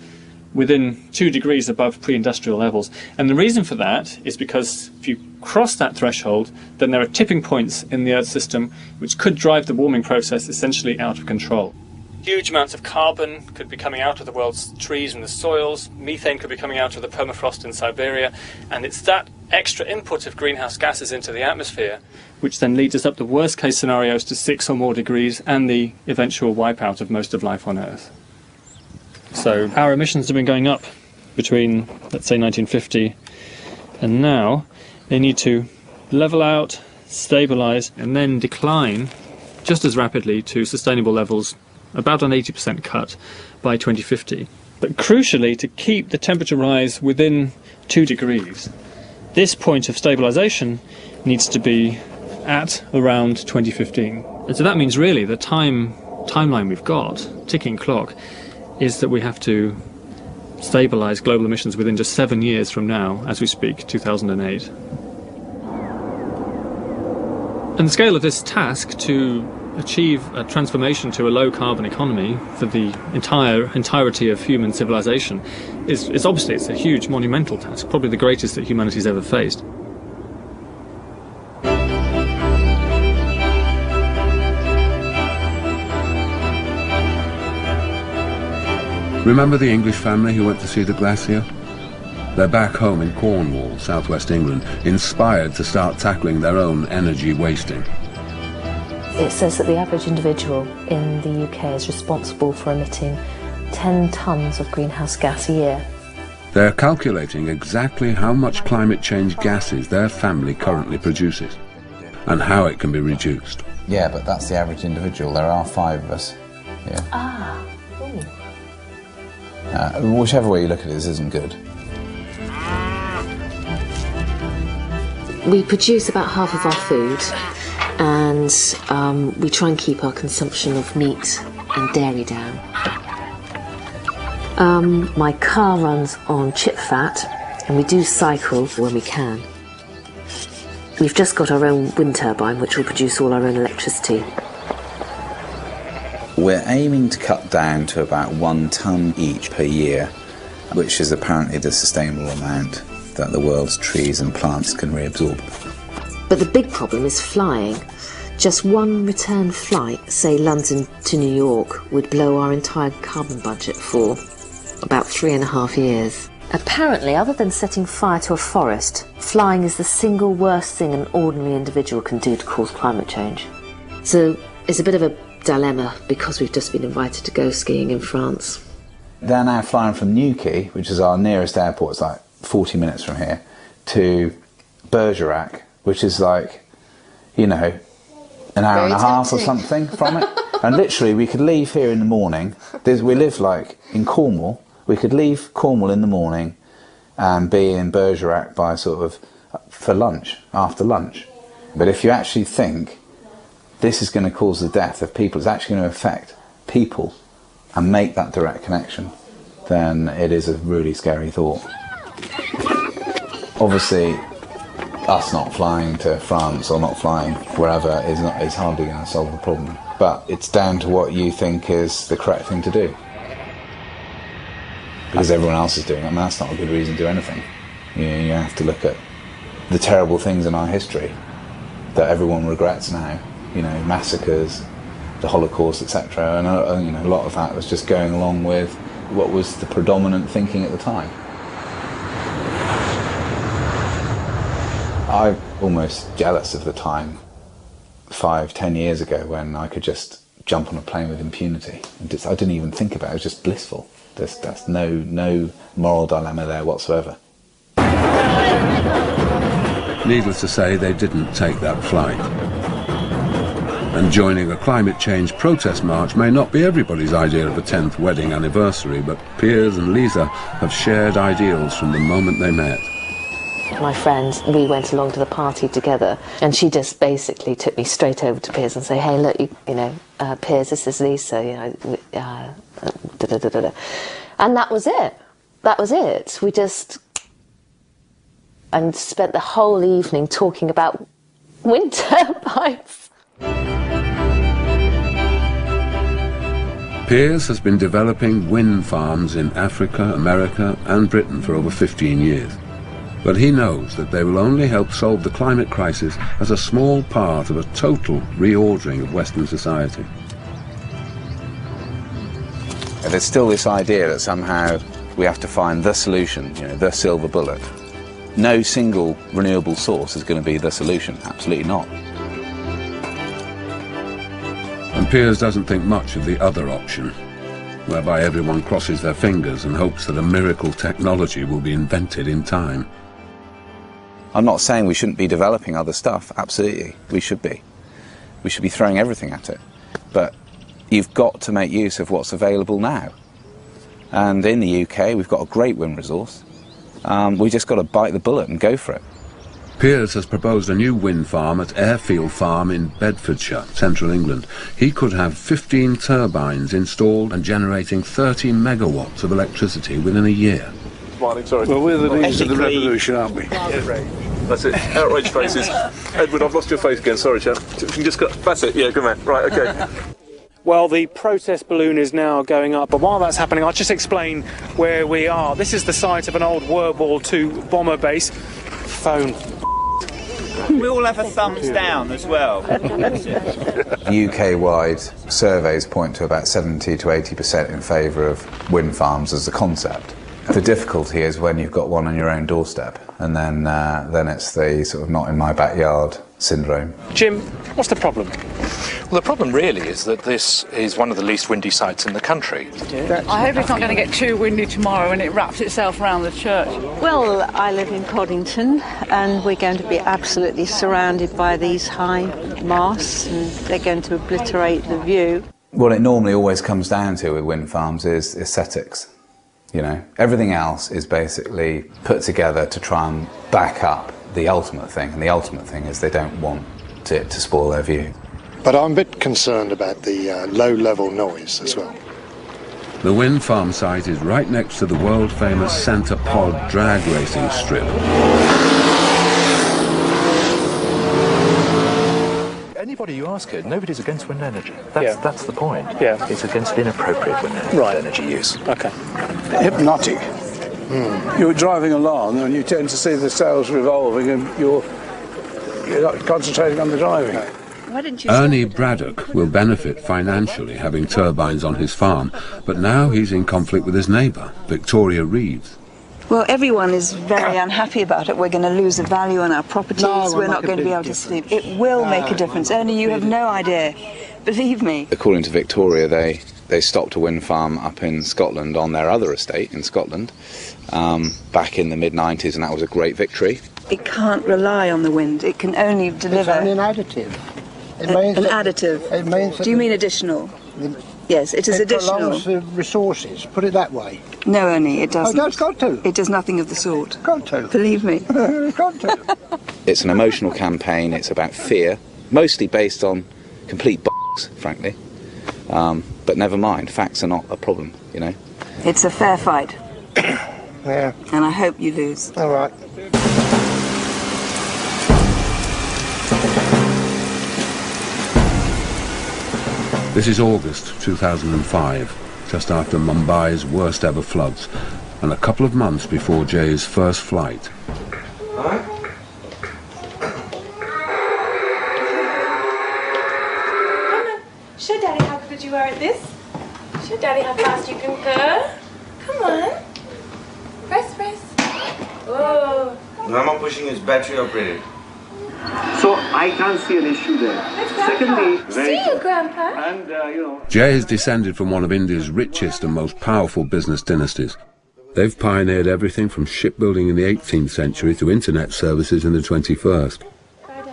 within 2 degrees above pre-industrial levels. And the reason for that is because if you cross that threshold, then there are tipping points in the Earth system which could drive the warming process essentially out of control. Huge amounts of carbon could be coming out of the world's trees and the soils, methane could be coming out of the permafrost in Siberia, and it's that extra input of greenhouse gases into the atmosphere which then leads us up the worst case scenarios to 6 or more degrees and the eventual wipeout of most of life on Earth. So our emissions have been going up between, let's say, 1950 and now. They need to level out, stabilise, and then decline just as rapidly to sustainable levels, about an 80% cut by 2050. But crucially, to keep the temperature rise within 2 degrees, this point of stabilisation needs to be at around 2015. And so that means really the timeline we've got, ticking clock, is that we have to stabilise global emissions within just 7 years from now, as we speak, 2008. And the scale of this task to achieve a transformation to a low-carbon economy for the entirety of human civilization is obviously it's a huge monumental task, probably the greatest that humanity's ever faced. Remember the English family who went to see the glacier? They're back home in Cornwall, southwest England, inspired to start tackling their own energy wasting. It says that the average individual in the UK is responsible for emitting 10 tonnes of greenhouse gas a year. They're calculating exactly how much climate change gases their family currently produces and how it can be reduced. Yeah, but that's the average individual. There are 5 of us here. Ah. Whichever way you look at it, this isn't good. We produce about half of our food, and we try and keep our consumption of meat and dairy down. My car runs on chip fat, and we do cycle when we can. We've just got our own wind turbine, which will produce all our own electricity. We're aiming to cut down to about 1 tonne each per year, which is apparently the sustainable amount that the world's trees and plants can reabsorb. But the big problem is flying. Just one return flight, say London to New York, would blow our entire carbon budget for about 3.5 years. Apparently, other than setting fire to a forest, flying is the single worst thing an ordinary individual can do to cause climate change. So it's a bit of a dilemma because we've just been invited to go skiing in France. They're now flying from Newquay, which is our nearest airport, it's like 40 minutes from here, to Bergerac, which is like, you know, an hour and a half or something from it. And literally we could leave here in the morning. We live like in Cornwall. We could leave Cornwall in the morning and be in Bergerac by sort of for lunch, after lunch. But if you actually think this is going to cause the death of people, it's actually going to affect people and make that direct connection, then it is a really scary thought. Obviously, us not flying to France or not flying wherever is hardly going to solve the problem. But it's down to what you think is the correct thing to do. Because everyone else is doing it, and that's not a good reason to do anything. You have to look at the terrible things in our history that everyone regrets now. You know, massacres, the Holocaust, etc. And you know, a lot of that was just going along with what was the predominant thinking at the time. I'm almost jealous of the time 5-10 years ago when I could just jump on a plane with impunity. I didn't even think about it, it was just blissful. There's no moral dilemma there whatsoever. Needless to say, they didn't take that flight. And joining a climate change protest march may not be everybody's idea of a 10th wedding anniversary, but Piers and Lisa have shared ideals from the moment they met. My friend, we went along to the party together, and she just basically took me straight over to Piers and said, hey, look, you know, Piers, this is Lisa, you know, da-da-da-da-da. And that was it. That was it. We just and spent the whole evening talking about wind turbines. Piers has been developing wind farms in Africa, America and Britain for over 15 years. But he knows that they will only help solve the climate crisis as a small part of a total reordering of Western society. And there's still this idea that somehow we have to find the solution, you know, the silver bullet. No single renewable source is going to be the solution, absolutely not. And Piers doesn't think much of the other option, whereby everyone crosses their fingers and hopes that a miracle technology will be invented in time. I'm not saying we shouldn't be developing other stuff, absolutely, we should be. We should be throwing everything at it. But you've got to make use of what's available now. And in the UK, we've got a great wind resource. We just got to bite the bullet and go for it. Piers has proposed a new wind farm at Airfield Farm in Bedfordshire, central England. He could have 15 turbines installed and generating 30 megawatts of electricity within a year. Morning, sorry. Well, we're the leaders of the revolution, aren't we? Yeah. That's it. Outraged faces. Edward, I've lost your face again. Sorry, chap. You can just cut. That's it. Yeah, good man. Right, okay. Well, the protest balloon is now going up, but while that's happening, I'll just explain where we are. This is the site of an old World War II bomber base. Phone. We all have a thumbs down as well. UK-wide surveys point to about 70 to 80% in favour of wind farms as a concept. The difficulty is when you've got one on your own doorstep, and then it's the sort of not in my backyard syndrome. Jim, what's the problem? Well, the problem really is that this is one of the least windy sites in the country. I hope it's not going to get too windy tomorrow and it wraps itself around the church. Well, I live in Coddington and we're going to be absolutely surrounded by these high masts and they're going to obliterate the view. What it normally always comes down to with wind farms is aesthetics. You know, everything else is basically put together to try and back up the ultimate thing, and the ultimate thing is they don't want it to spoil their view. But I'm a bit concerned about the low-level noise as well. The wind farm site is right next to the world-famous Centre Pod drag racing strip. Anybody you ask it, nobody's against wind energy. That's the point. Yeah. It's against inappropriate wind energy use. Okay. Hypnotic. You're driving along and you tend to see the sails revolving and you're not concentrating on the driving. Ernie Braddock will benefit financially having turbines on his farm, but now he's in conflict with his neighbour, Victoria Reeves. Well, everyone is very unhappy about it. We're going to lose the value on our properties. We're not going to be able to sleep. It will make a difference. Ernie, you have no idea. Believe me. According to Victoria, they stopped a wind farm up in Scotland on their other estate in Scotland back in the mid-90s, and that was a great victory. It can't rely on the wind. It can only deliver... It's only an additive. An additive. It means Do you mean additional? Yes, it is additional. It prolongs the resources, put it that way. No, Ernie, it doesn't. Oh, it's got to. It does nothing of the sort. Got to. Believe me. Got to. It's an emotional campaign. It's about fear, mostly based on complete bollocks, frankly. But never mind, facts are not a problem, you know. It's a fair fight. Yeah. And I hope you lose. All right. This is August 2005, just after Mumbai's worst ever floods, and a couple of months before Jay's first flight. Show Daddy how good you are at this. Show Daddy how fast you can go. Come on. Press. Oh. Grandma pushing is battery operated. So I can't see an issue there. Secondly, See you, Grandpa. And Jay is descended from one of India's richest and most powerful business dynasties. They've pioneered everything from shipbuilding in the 18th century to internet services in the 21st.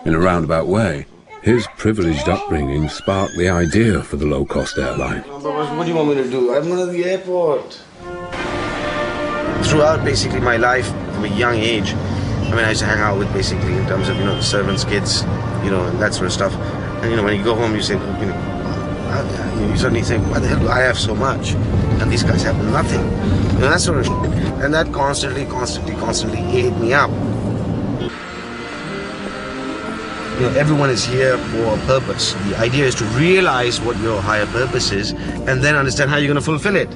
In a roundabout way, his privileged upbringing sparked the idea for the low-cost airline. What do you want me to do? I'm going to the airport. Throughout basically my life, from a young age, I mean, I used to hang out with basically in terms of, you know, the servants' kids, you know, and that sort of stuff. And, you know, when you go home, you say, you know, you suddenly think, why the hell do I have so much? And these guys have nothing. You know, that sort of shit. And that constantly ate me up. You know, everyone is here for a purpose. The idea is to realize what your higher purpose is and then understand how you're going to fulfill it.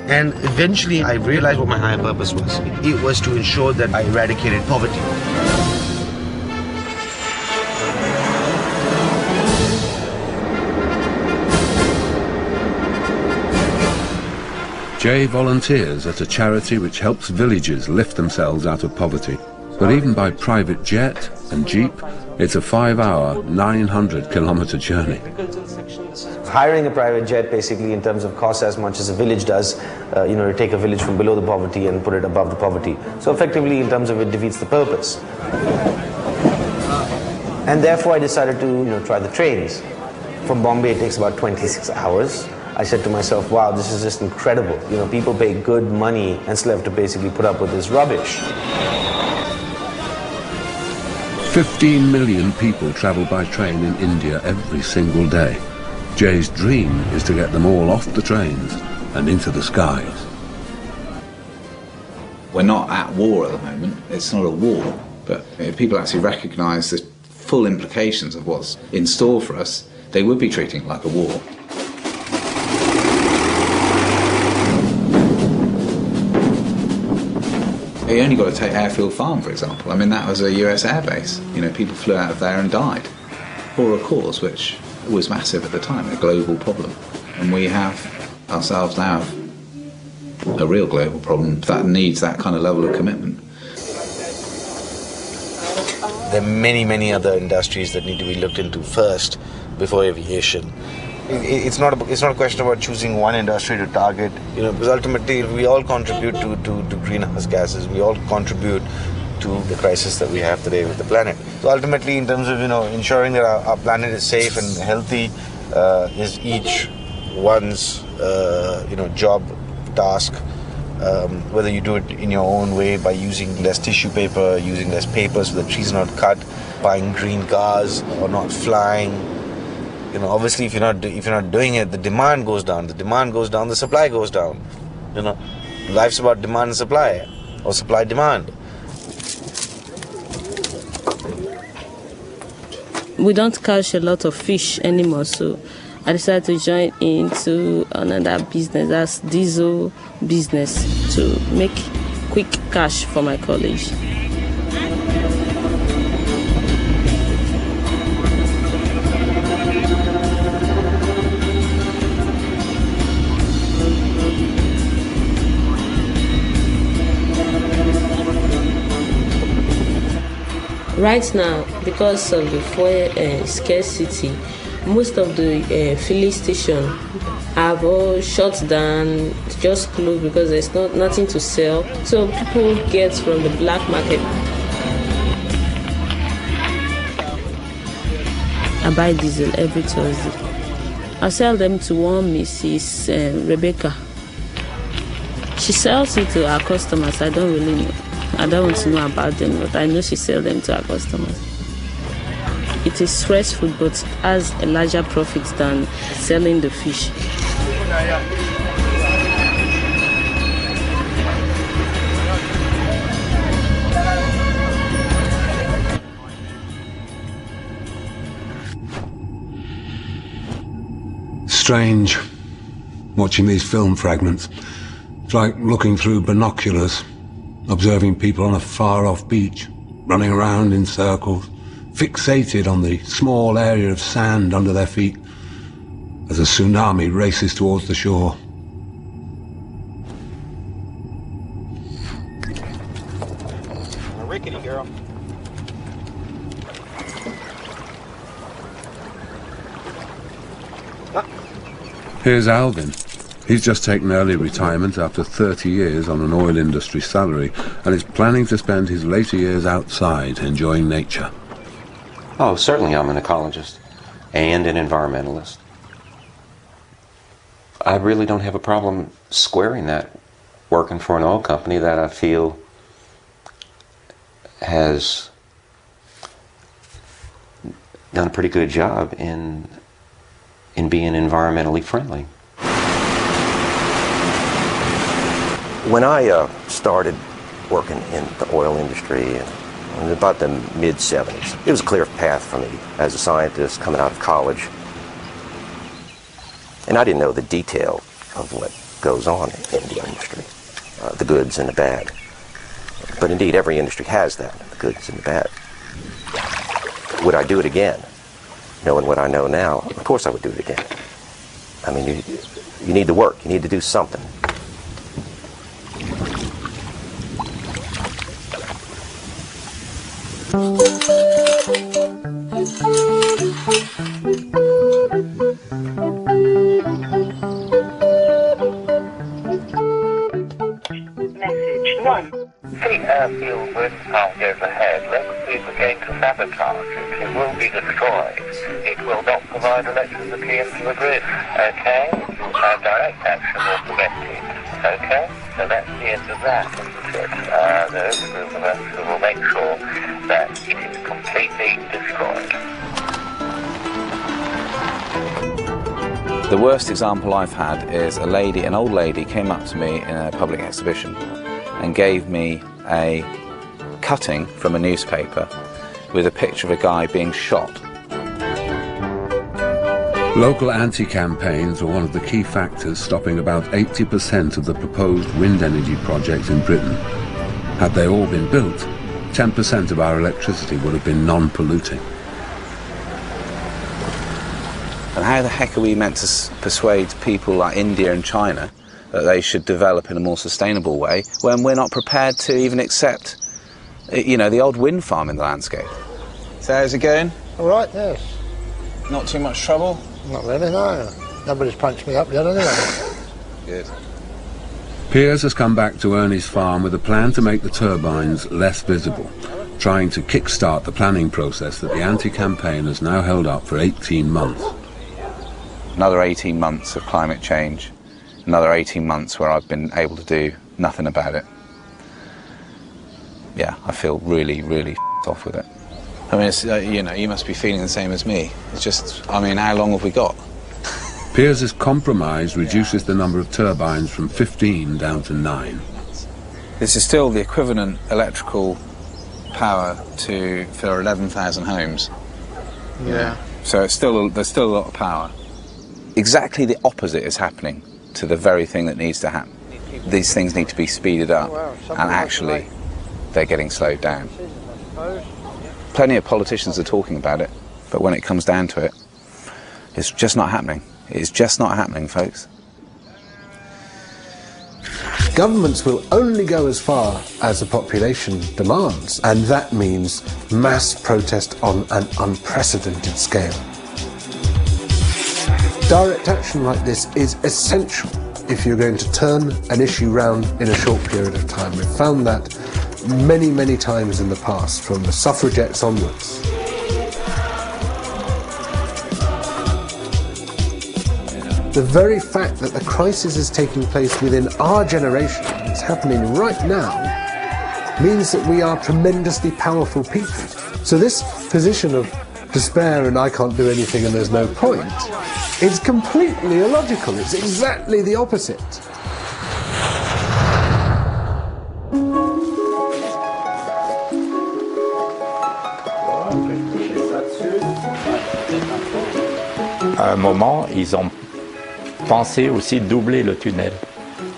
And eventually I realized what my higher purpose was. It was to ensure that I eradicated poverty. Jay volunteers at a charity which helps villagers lift themselves out of poverty. But even by private jet and jeep, it's a 5-hour, 900-kilometer journey. Hiring a private jet basically in terms of cost as much as a village does, you know, to take a village from below the poverty and put it above the poverty. So effectively in terms of it defeats the purpose. And therefore I decided to, you know, try the trains. From Bombay it takes about 26 hours. I said to myself, wow, this is just incredible. You know, people pay good money and still have to basically put up with this rubbish. 15 million people travel by train in India every single day. Jay's dream is to get them all off the trains and into the skies. We're not at war at the moment, it's not a war, but if people actually recognise the full implications of what's in store for us, they would be treating it like a war. You only got to take Airfield Farm, for example. I mean, that was a US airbase. You know, people flew out of there and died for a cause which was massive at the time, a global problem. And we have ourselves now a real global problem that needs that kind of level of commitment. There are many, many other industries that need to be looked into first before aviation. It's not a question about choosing one industry to target, you know, because ultimately we all contribute to greenhouse gases. We all contribute to the crisis that we have today with the planet. So ultimately, in terms of, you know, ensuring that our planet is safe and healthy, is each one's you know, job, task. Whether you do it in your own way by using less tissue paper, using less paper so the trees are not cut, buying green cars or not flying. You know, obviously, if you're not doing it, the demand goes down. The demand goes down, the supply goes down. You know, life's about demand and supply, or supply demand. We don't catch a lot of fish anymore, so I decided to join into another business, that's diesel business, to make quick cash for my college. Right now, because of the fuel scarcity, most of the filling stations have all shut down, just closed because there's nothing to sell. So people get from the black market. I buy diesel every Thursday. I sell them to one Mrs. Rebecca. She sells it to her customers. I don't really know. I don't want to know about them, but I know she sells them to her customers. It is stressful, but has a larger profit than selling the fish. Strange, watching these film fragments. It's like looking through binoculars, observing people on a far-off beach, running around in circles, fixated on the small area of sand under their feet as a tsunami races towards the shore. A rickety girl. Here's Alvin. He's just taken early retirement after 30 years on an oil industry salary and is planning to spend his later years outside enjoying nature. Oh, certainly I'm an ecologist and an environmentalist. I really don't have a problem squaring that, working for an oil company that I feel has done a pretty good job in being environmentally friendly. When I started working in the oil industry in about the mid-70s, it was a clear path for me as a scientist coming out of college. And I didn't know the detail of what goes on in the industry, the goods and the bad. But indeed, every industry has that, the goods and the bad. Would I do it again? Knowing what I know now, of course I would do it again. I mean, you need to work, you need to do something. Message 1. The airfield wind farm goes ahead. Local people are going to sabotage it. It will be destroyed. It will not provide electricity into the grid. Okay? And direct action will prevent it. Okay? So that's the end of that, isn't it? There is a group of us who will make sure that it is completely destroyed. The worst example I've had is an old lady came up to me in a public exhibition and gave me a cutting from a newspaper with a picture of a guy being shot. Local anti-campaigns were one of the key factors stopping about 80% of the proposed wind energy projects in Britain. Had they all been built, 10% of our electricity would have been non-polluting. And how the heck are we meant to persuade people like India and China that they should develop in a more sustainable way when we're not prepared to even accept, you know, the old wind farm in the landscape? So how's it going? All right, yes. Not too much trouble? Not really, no. Nobody's punched me up yet anyway. Good. Piers has come back to Ernie's farm with a plan to make the turbines less visible, trying to kick-start the planning process that the anti-campaign has now held up for 18 months. Another 18 months of climate change, another 18 months where I've been able to do nothing about it. Yeah, I feel really, really off with it. I mean, it's, you know, you must be feeling the same as me. It's just, I mean, how long have we got? Piers' compromise reduces the number of turbines from 15 down to 9. This is still the equivalent electrical power for 11,000 homes. Yeah. So it's still, there's still a lot of power. Exactly the opposite is happening to the very thing that needs to happen. These things need to be speeded up, and actually they're getting slowed down. Plenty of politicians are talking about it, but when it comes down to it, it's just not happening. It's just not happening, folks. Governments will only go as far as the population demands, and that means mass protest on an unprecedented scale. Direct action like this is essential if you're going to turn an issue round in a short period of time. We've found that many, many times in the past, from the suffragettes onwards. The very fact that the crisis is taking place within our generation, it's happening right now, means that we are tremendously powerful people. So this position of despair and I can't do anything and there's no point is completely illogical. It's exactly the opposite. À un moment, ils ont pensé aussi doubler le tunnel.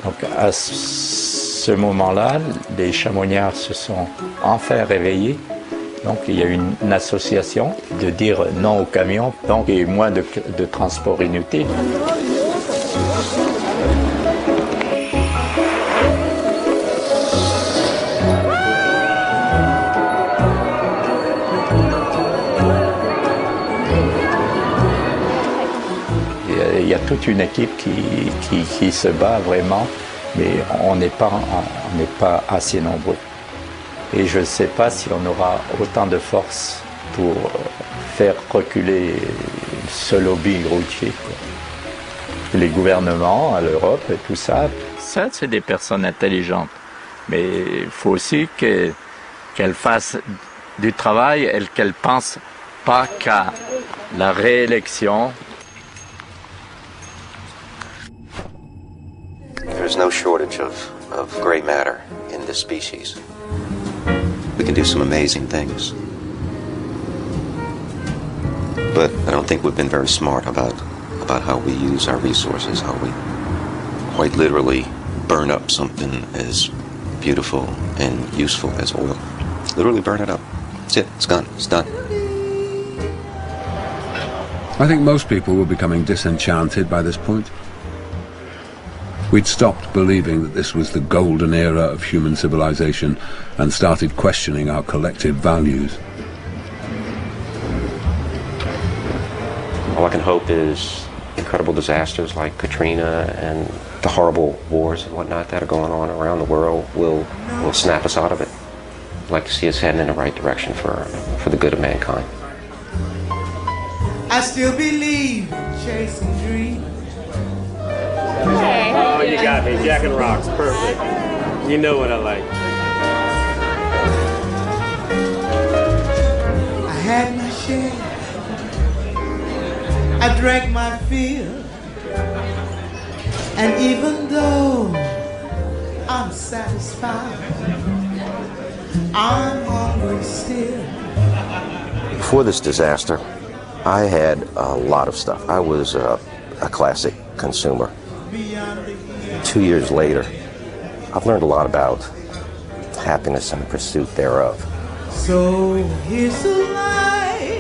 Donc à ce moment-là, les chamoniards se sont enfin réveillés. Donc il y a eu une association de dire non aux camions, donc il y a eu moins de transport inutile. Il y a toute une équipe qui se bat vraiment, mais on n'est pas assez nombreux. Et je ne sais pas si on aura autant de force pour faire reculer ce lobby routier. Les gouvernements, à l'Europe et tout ça, c'est des personnes intelligentes. Mais il faut aussi qu'elles fassent du travail et qu'elles ne pensent pas qu'à la réélection. There's no shortage of grey matter in this species. We can do some amazing things. But I don't think we've been very smart about how we use our resources, how we quite literally burn up something as beautiful and useful as oil. Literally burn it up. That's it. It's gone. It's done. I think most people were becoming disenchanted by this point. We'd stopped believing that this was the golden era of human civilization and started questioning our collective values. All I can hope is incredible disasters like Katrina and the horrible wars and whatnot that are going on around the world will snap us out of it. I'd like to see us heading in the right direction for the good of mankind. I still believe in chasing dreams. Oh, you got me. Jack and Rocks. Perfect. You know what I like. I had my share. I drank my fill. And even though I'm satisfied. I'm hungry still. Before this disaster, I had a lot of stuff. I was a classic consumer. 2 years later, I've learned a lot about happiness and the pursuit thereof. So here's the life,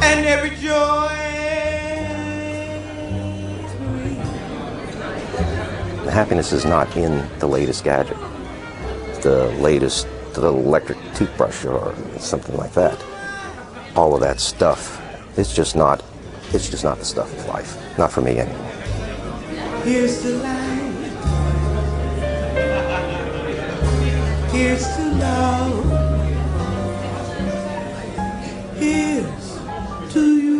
and every joy. The happiness is not in the latest gadget, the latest electric toothbrush or something like that. All of that stuff, it's just not the stuff of life. Not for me anymore. Here's the light. Here's to love. Here's to you.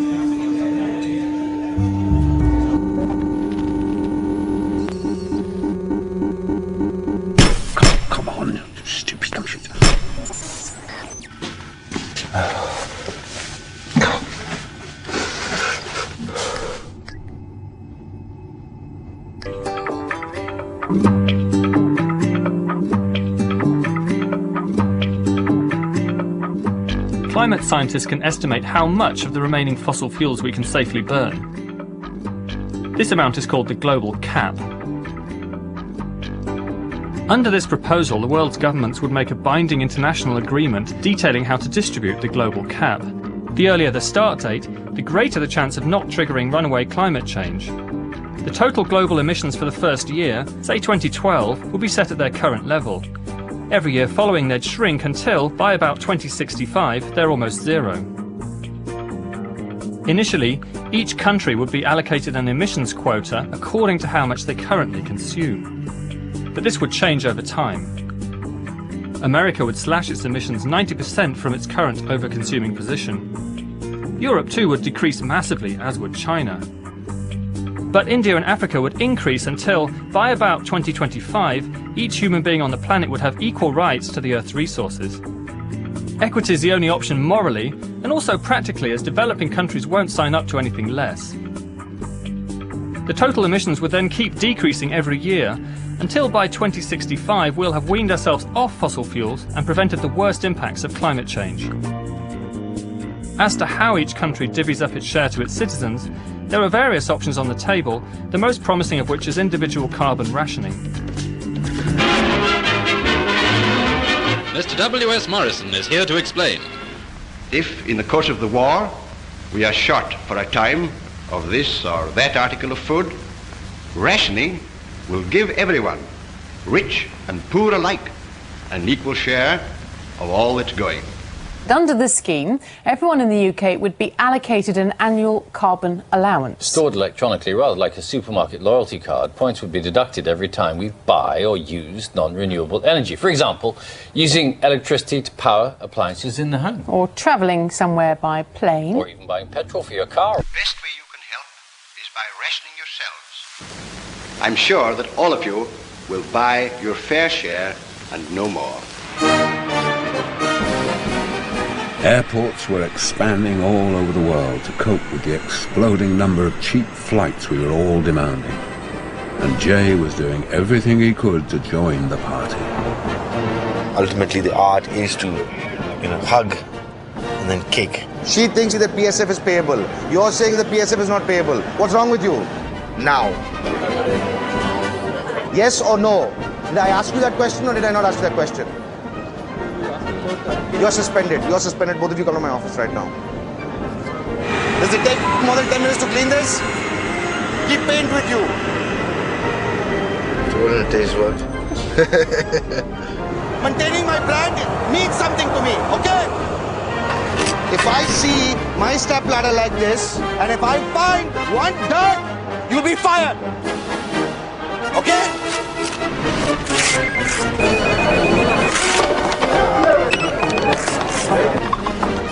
Come on, you stupid computer. Climate scientists can estimate how much of the remaining fossil fuels we can safely burn. This amount is called the global cap. Under this proposal, the world's governments would make a binding international agreement detailing how to distribute the global cap. The earlier the start date, the greater the chance of not triggering runaway climate change. The total global emissions for the first year, say 2012, will be set at their current level. Every year following they'd shrink until, by about 2065, they're almost zero. Initially, each country would be allocated an emissions quota according to how much they currently consume. But this would change over time. America would slash its emissions 90% from its current over-consuming position. Europe too would decrease massively, as would China. But India and Africa would increase until, by about 2025, each human being on the planet would have equal rights to the Earth's resources. Equity is the only option morally, and also practically, as developing countries won't sign up to anything less. The total emissions would then keep decreasing every year, until by 2065 we'll have weaned ourselves off fossil fuels and prevented the worst impacts of climate change. As to how each country divvies up its share to its citizens, there are various options on the table, the most promising of which is individual carbon rationing. Mr. W.S. Morrison is here to explain. If, in the course of the war, we are short for a time of this or that article of food, rationing will give everyone, rich and poor alike, an equal share of all that's going. Under this scheme, everyone in the UK would be allocated an annual carbon allowance. Stored electronically, rather like a supermarket loyalty card, points would be deducted every time we buy or use non-renewable energy. For example, using electricity to power appliances in the home. Or travelling somewhere by plane. Or even buying petrol for your car. The best way you can help is by rationing yourselves. I'm sure that all of you will buy your fair share and no more. Airports were expanding all over the world to cope with the exploding number of cheap flights we were all demanding. And Jay was doing everything he could to join the party. Ultimately, the art is to, hug and then kick. She thinks that the PSF is payable. You're saying the PSF is not payable. What's wrong with you? Now. Yes or no? Did I ask you that question or did I not ask you that question? You're suspended. You're suspended. Both of you come to my office right now. Does it take more than 10 minutes to clean this? Keep paint with you. So wouldn't it taste what? Maintaining my brand means something to me, okay? If I see my step ladder like this, and if I find one dirt, you'll be fired. Okay?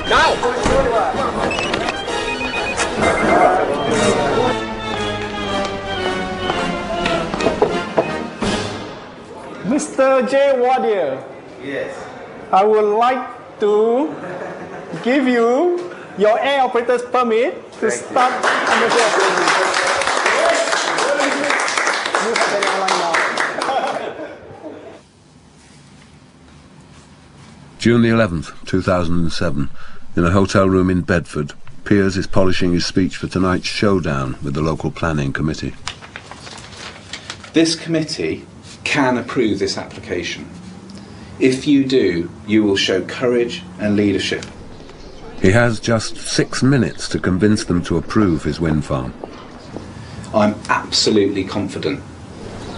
Now! Mr. J. Wardier. Yes. I would like to give you your air operator's permit to start commercial operations. June the 11th, 2007, in a hotel room in Bedford, Piers is polishing his speech for tonight's showdown with the local planning committee. This committee can approve this application. If you do, you will show courage and leadership. He has just 6 minutes to convince them to approve his wind farm. I'm absolutely confident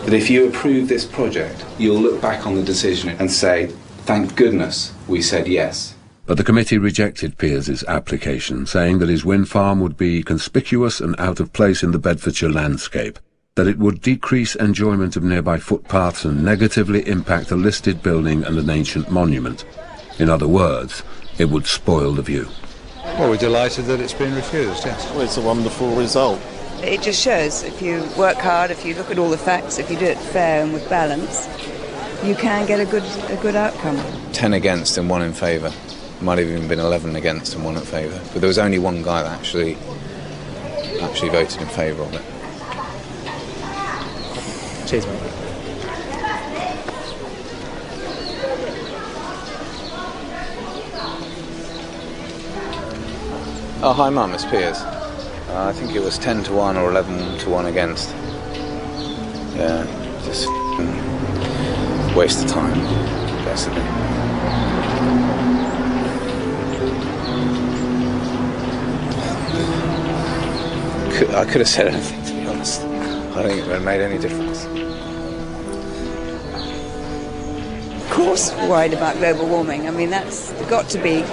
that if you approve this project, you'll look back on the decision and say, thank goodness we said yes. But the committee rejected Piers's application, saying that his wind farm would be conspicuous and out of place in the Bedfordshire landscape, that it would decrease enjoyment of nearby footpaths and negatively impact a listed building and an ancient monument. In other words, it would spoil the view. Well, we're delighted that it's been refused, yes. Well, it's a wonderful result. It just shows if you work hard, if you look at all the facts, if you do it fair and with balance, you can get a good outcome. 10 against and 1 in favour. Might have even been 11 against and 1 in favour. But there was only one guy that actually voted in favour of it. Cheers, mate. Oh, hi, Mum, it's Piers. I think it was 10 to 1 or 11 to 1 against. Yeah, just waste of time, basically. I could have said anything, to be honest. I don't think it would have made any difference. Of course, worried about global warming. I mean, that's got to be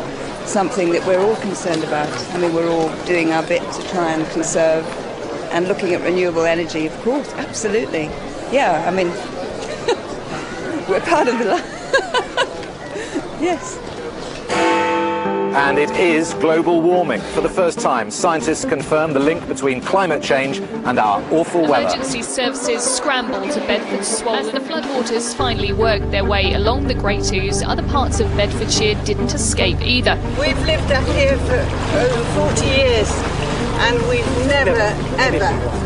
something that we're all concerned about. I mean, we're all doing our bit to try and conserve and looking at renewable energy, of course, absolutely. Yeah, I mean, we're part of the yes. And it is global warming. For the first time, scientists confirm the link between climate change and our awful weather. Emergency services scramble to Bedford's swollen. As the floodwaters finally worked their way along the Great Ouse, other parts of Bedfordshire didn't escape either. We've lived up here for over 40 years, and we've never ever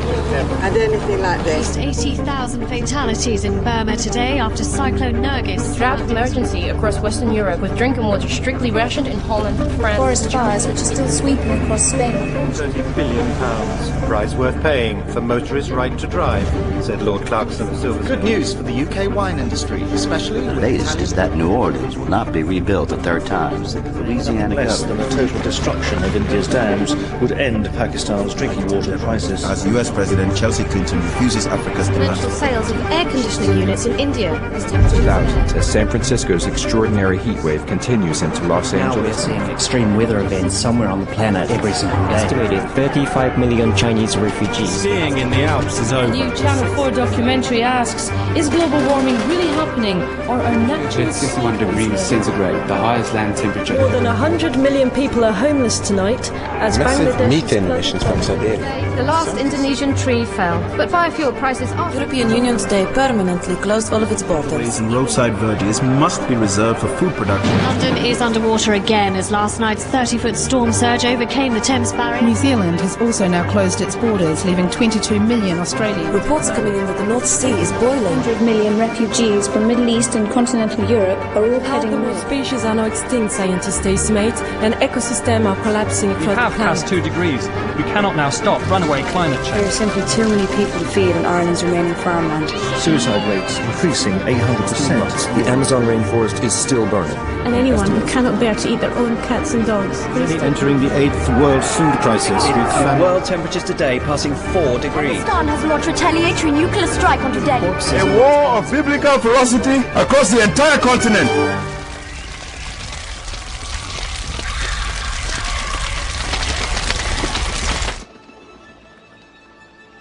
had anything like this. 80,000 fatalities in Burma today after Cyclone Nergis. Drought emergency across Western Europe, with drinking water strictly rationed in Holland, France. Forest fires which are still sweeping across Spain. £30 billion, price worth paying for motorists' right to drive, said Lord Clarkson of Silverstone. Good news for the UK wine industry, especially. The latest is that New Orleans will not be rebuilt a third time. The Louisiana less than the total destruction of India's dams would end Pakistan's drinking water crisis. As US President Chelsea Clinton refuses Africa's demand. Sales of air conditioning units in India. As San Francisco's extraordinary heat wave continues into Los Angeles. Now we're seeing extreme weather events somewhere on the planet every single day. Estimated 35 million Chinese refugees. Skiing in the Alps is over. The new Channel 4 documentary asks, is global warming really happening, or are natural... It's 51 degrees centigrade, the highest land temperature. More than 100 million people are homeless tonight as massive Bangladesh... methane emissions from Siberia. The last Indonesian tree fell, but biofuel prices are... European Union today permanently closed all of its borders. And roadside verges must be reserved for food production. London is underwater again as last night's 30-foot storm surge overcame the Thames barrier. New Zealand has also now closed its borders, leaving 22 million Australians. Reports are coming in that the North Sea is boiling. 100 million refugees from Middle East and continental Europe are all heading north. Species are now extinct, scientists estimate, and ecosystems are collapsing across the planet. We have passed 2 degrees. We cannot now stop runaway climate change. There are simply too many people to feed on Ireland's remaining farmland. Suicide rates increasing 800%. The Amazon rainforest is still burning. And anyone who cannot bear to eat their own cats and dogs. Entering the 8th world food crisis. With world temperatures today passing 4 degrees. Pakistan has launched retaliatory nuclear strike onto Delhi. A war of biblical ferocity across the entire continent.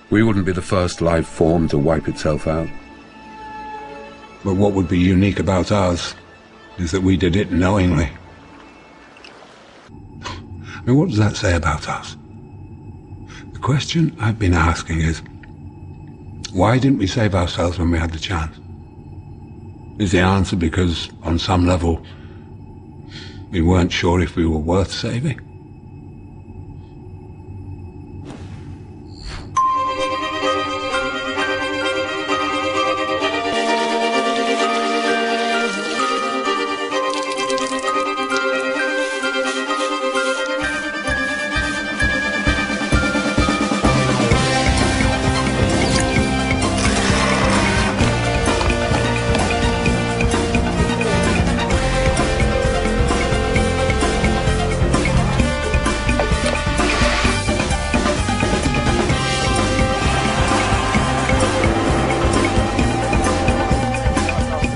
We wouldn't be the first life form to wipe itself out. But what would be unique about us is that we did it knowingly. I mean, what does that say about us? The question I've been asking is, why didn't we save ourselves when we had the chance? Is the answer because, on some level, we weren't sure if we were worth saving?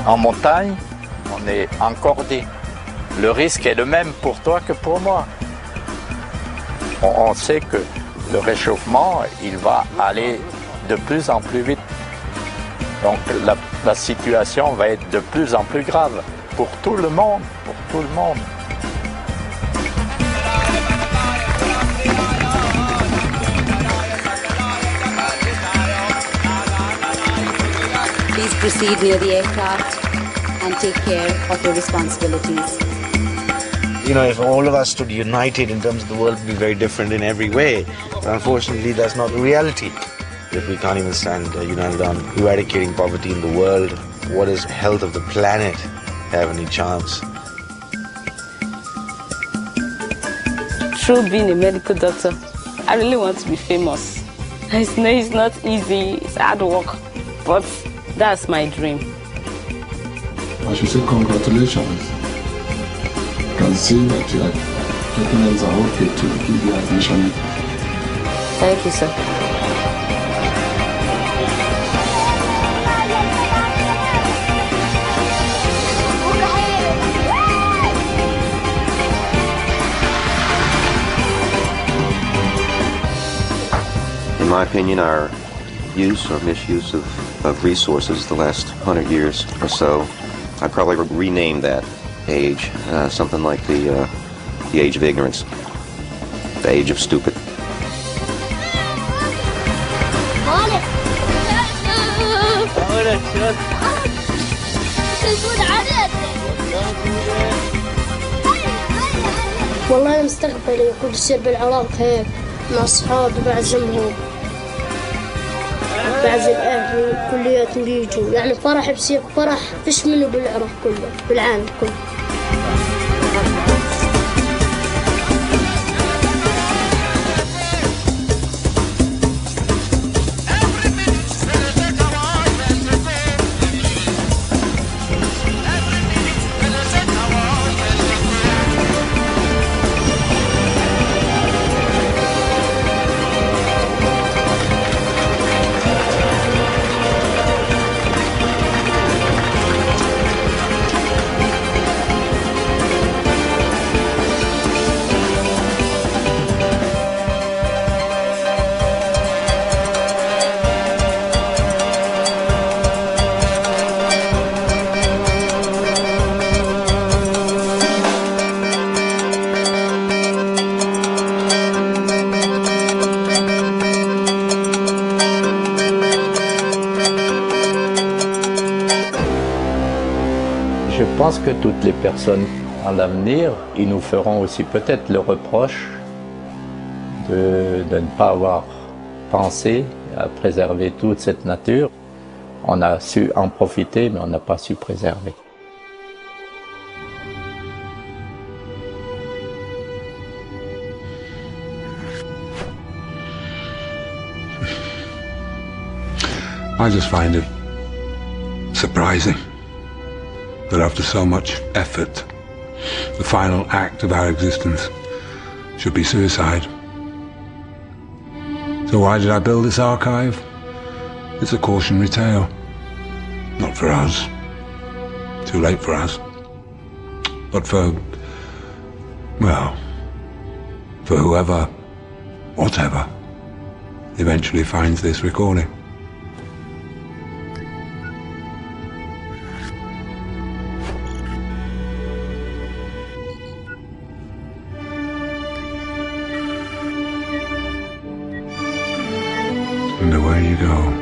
En montagne, on est encordé. Le risque est le même pour toi que pour moi. On sait que le réchauffement, il va aller de plus en plus vite. Donc la situation va être de plus en plus grave pour tout le monde, pour tout le monde. Please proceed near the aircraft and take care of your responsibilities. You know, if all of us stood united in terms of the world, it would be very different in every way. But unfortunately, that's not the reality. If we can't even stand united on eradicating poverty in the world, what does health of the planet have any chance? Through being a medical doctor, I really want to be famous. I know it's not easy, it's hard work, but that's my dream. I should say congratulations. You can see that your documents are okay to give you admission. Thank you, sir. In my opinion, our use or misuse of resources the last 100 years or so, I'd probably rename that age something like the age of ignorance, the age of stupid. والله مستقبلي يكون يصير بالعراق هيك مع أصحابي بعزمهم بعزم أهلي كلياتهم بيجوا يعني فرح بصير فرح فيش منه بالعراق كله بالعالم كله. Je pense que toutes les personnes à l'avenir, ils nous feront aussi peut-être le reproche de ne pas avoir pensé à préserver toute cette nature. On a su en profiter, mais on n'a pas su préserver. I just find it surprising that after so much effort, the final act of our existence should be suicide. So why did I build this archive? It's a cautionary tale. Not for us. Too late for us. But for, well, for whoever, whatever, eventually finds this recording. And away you go.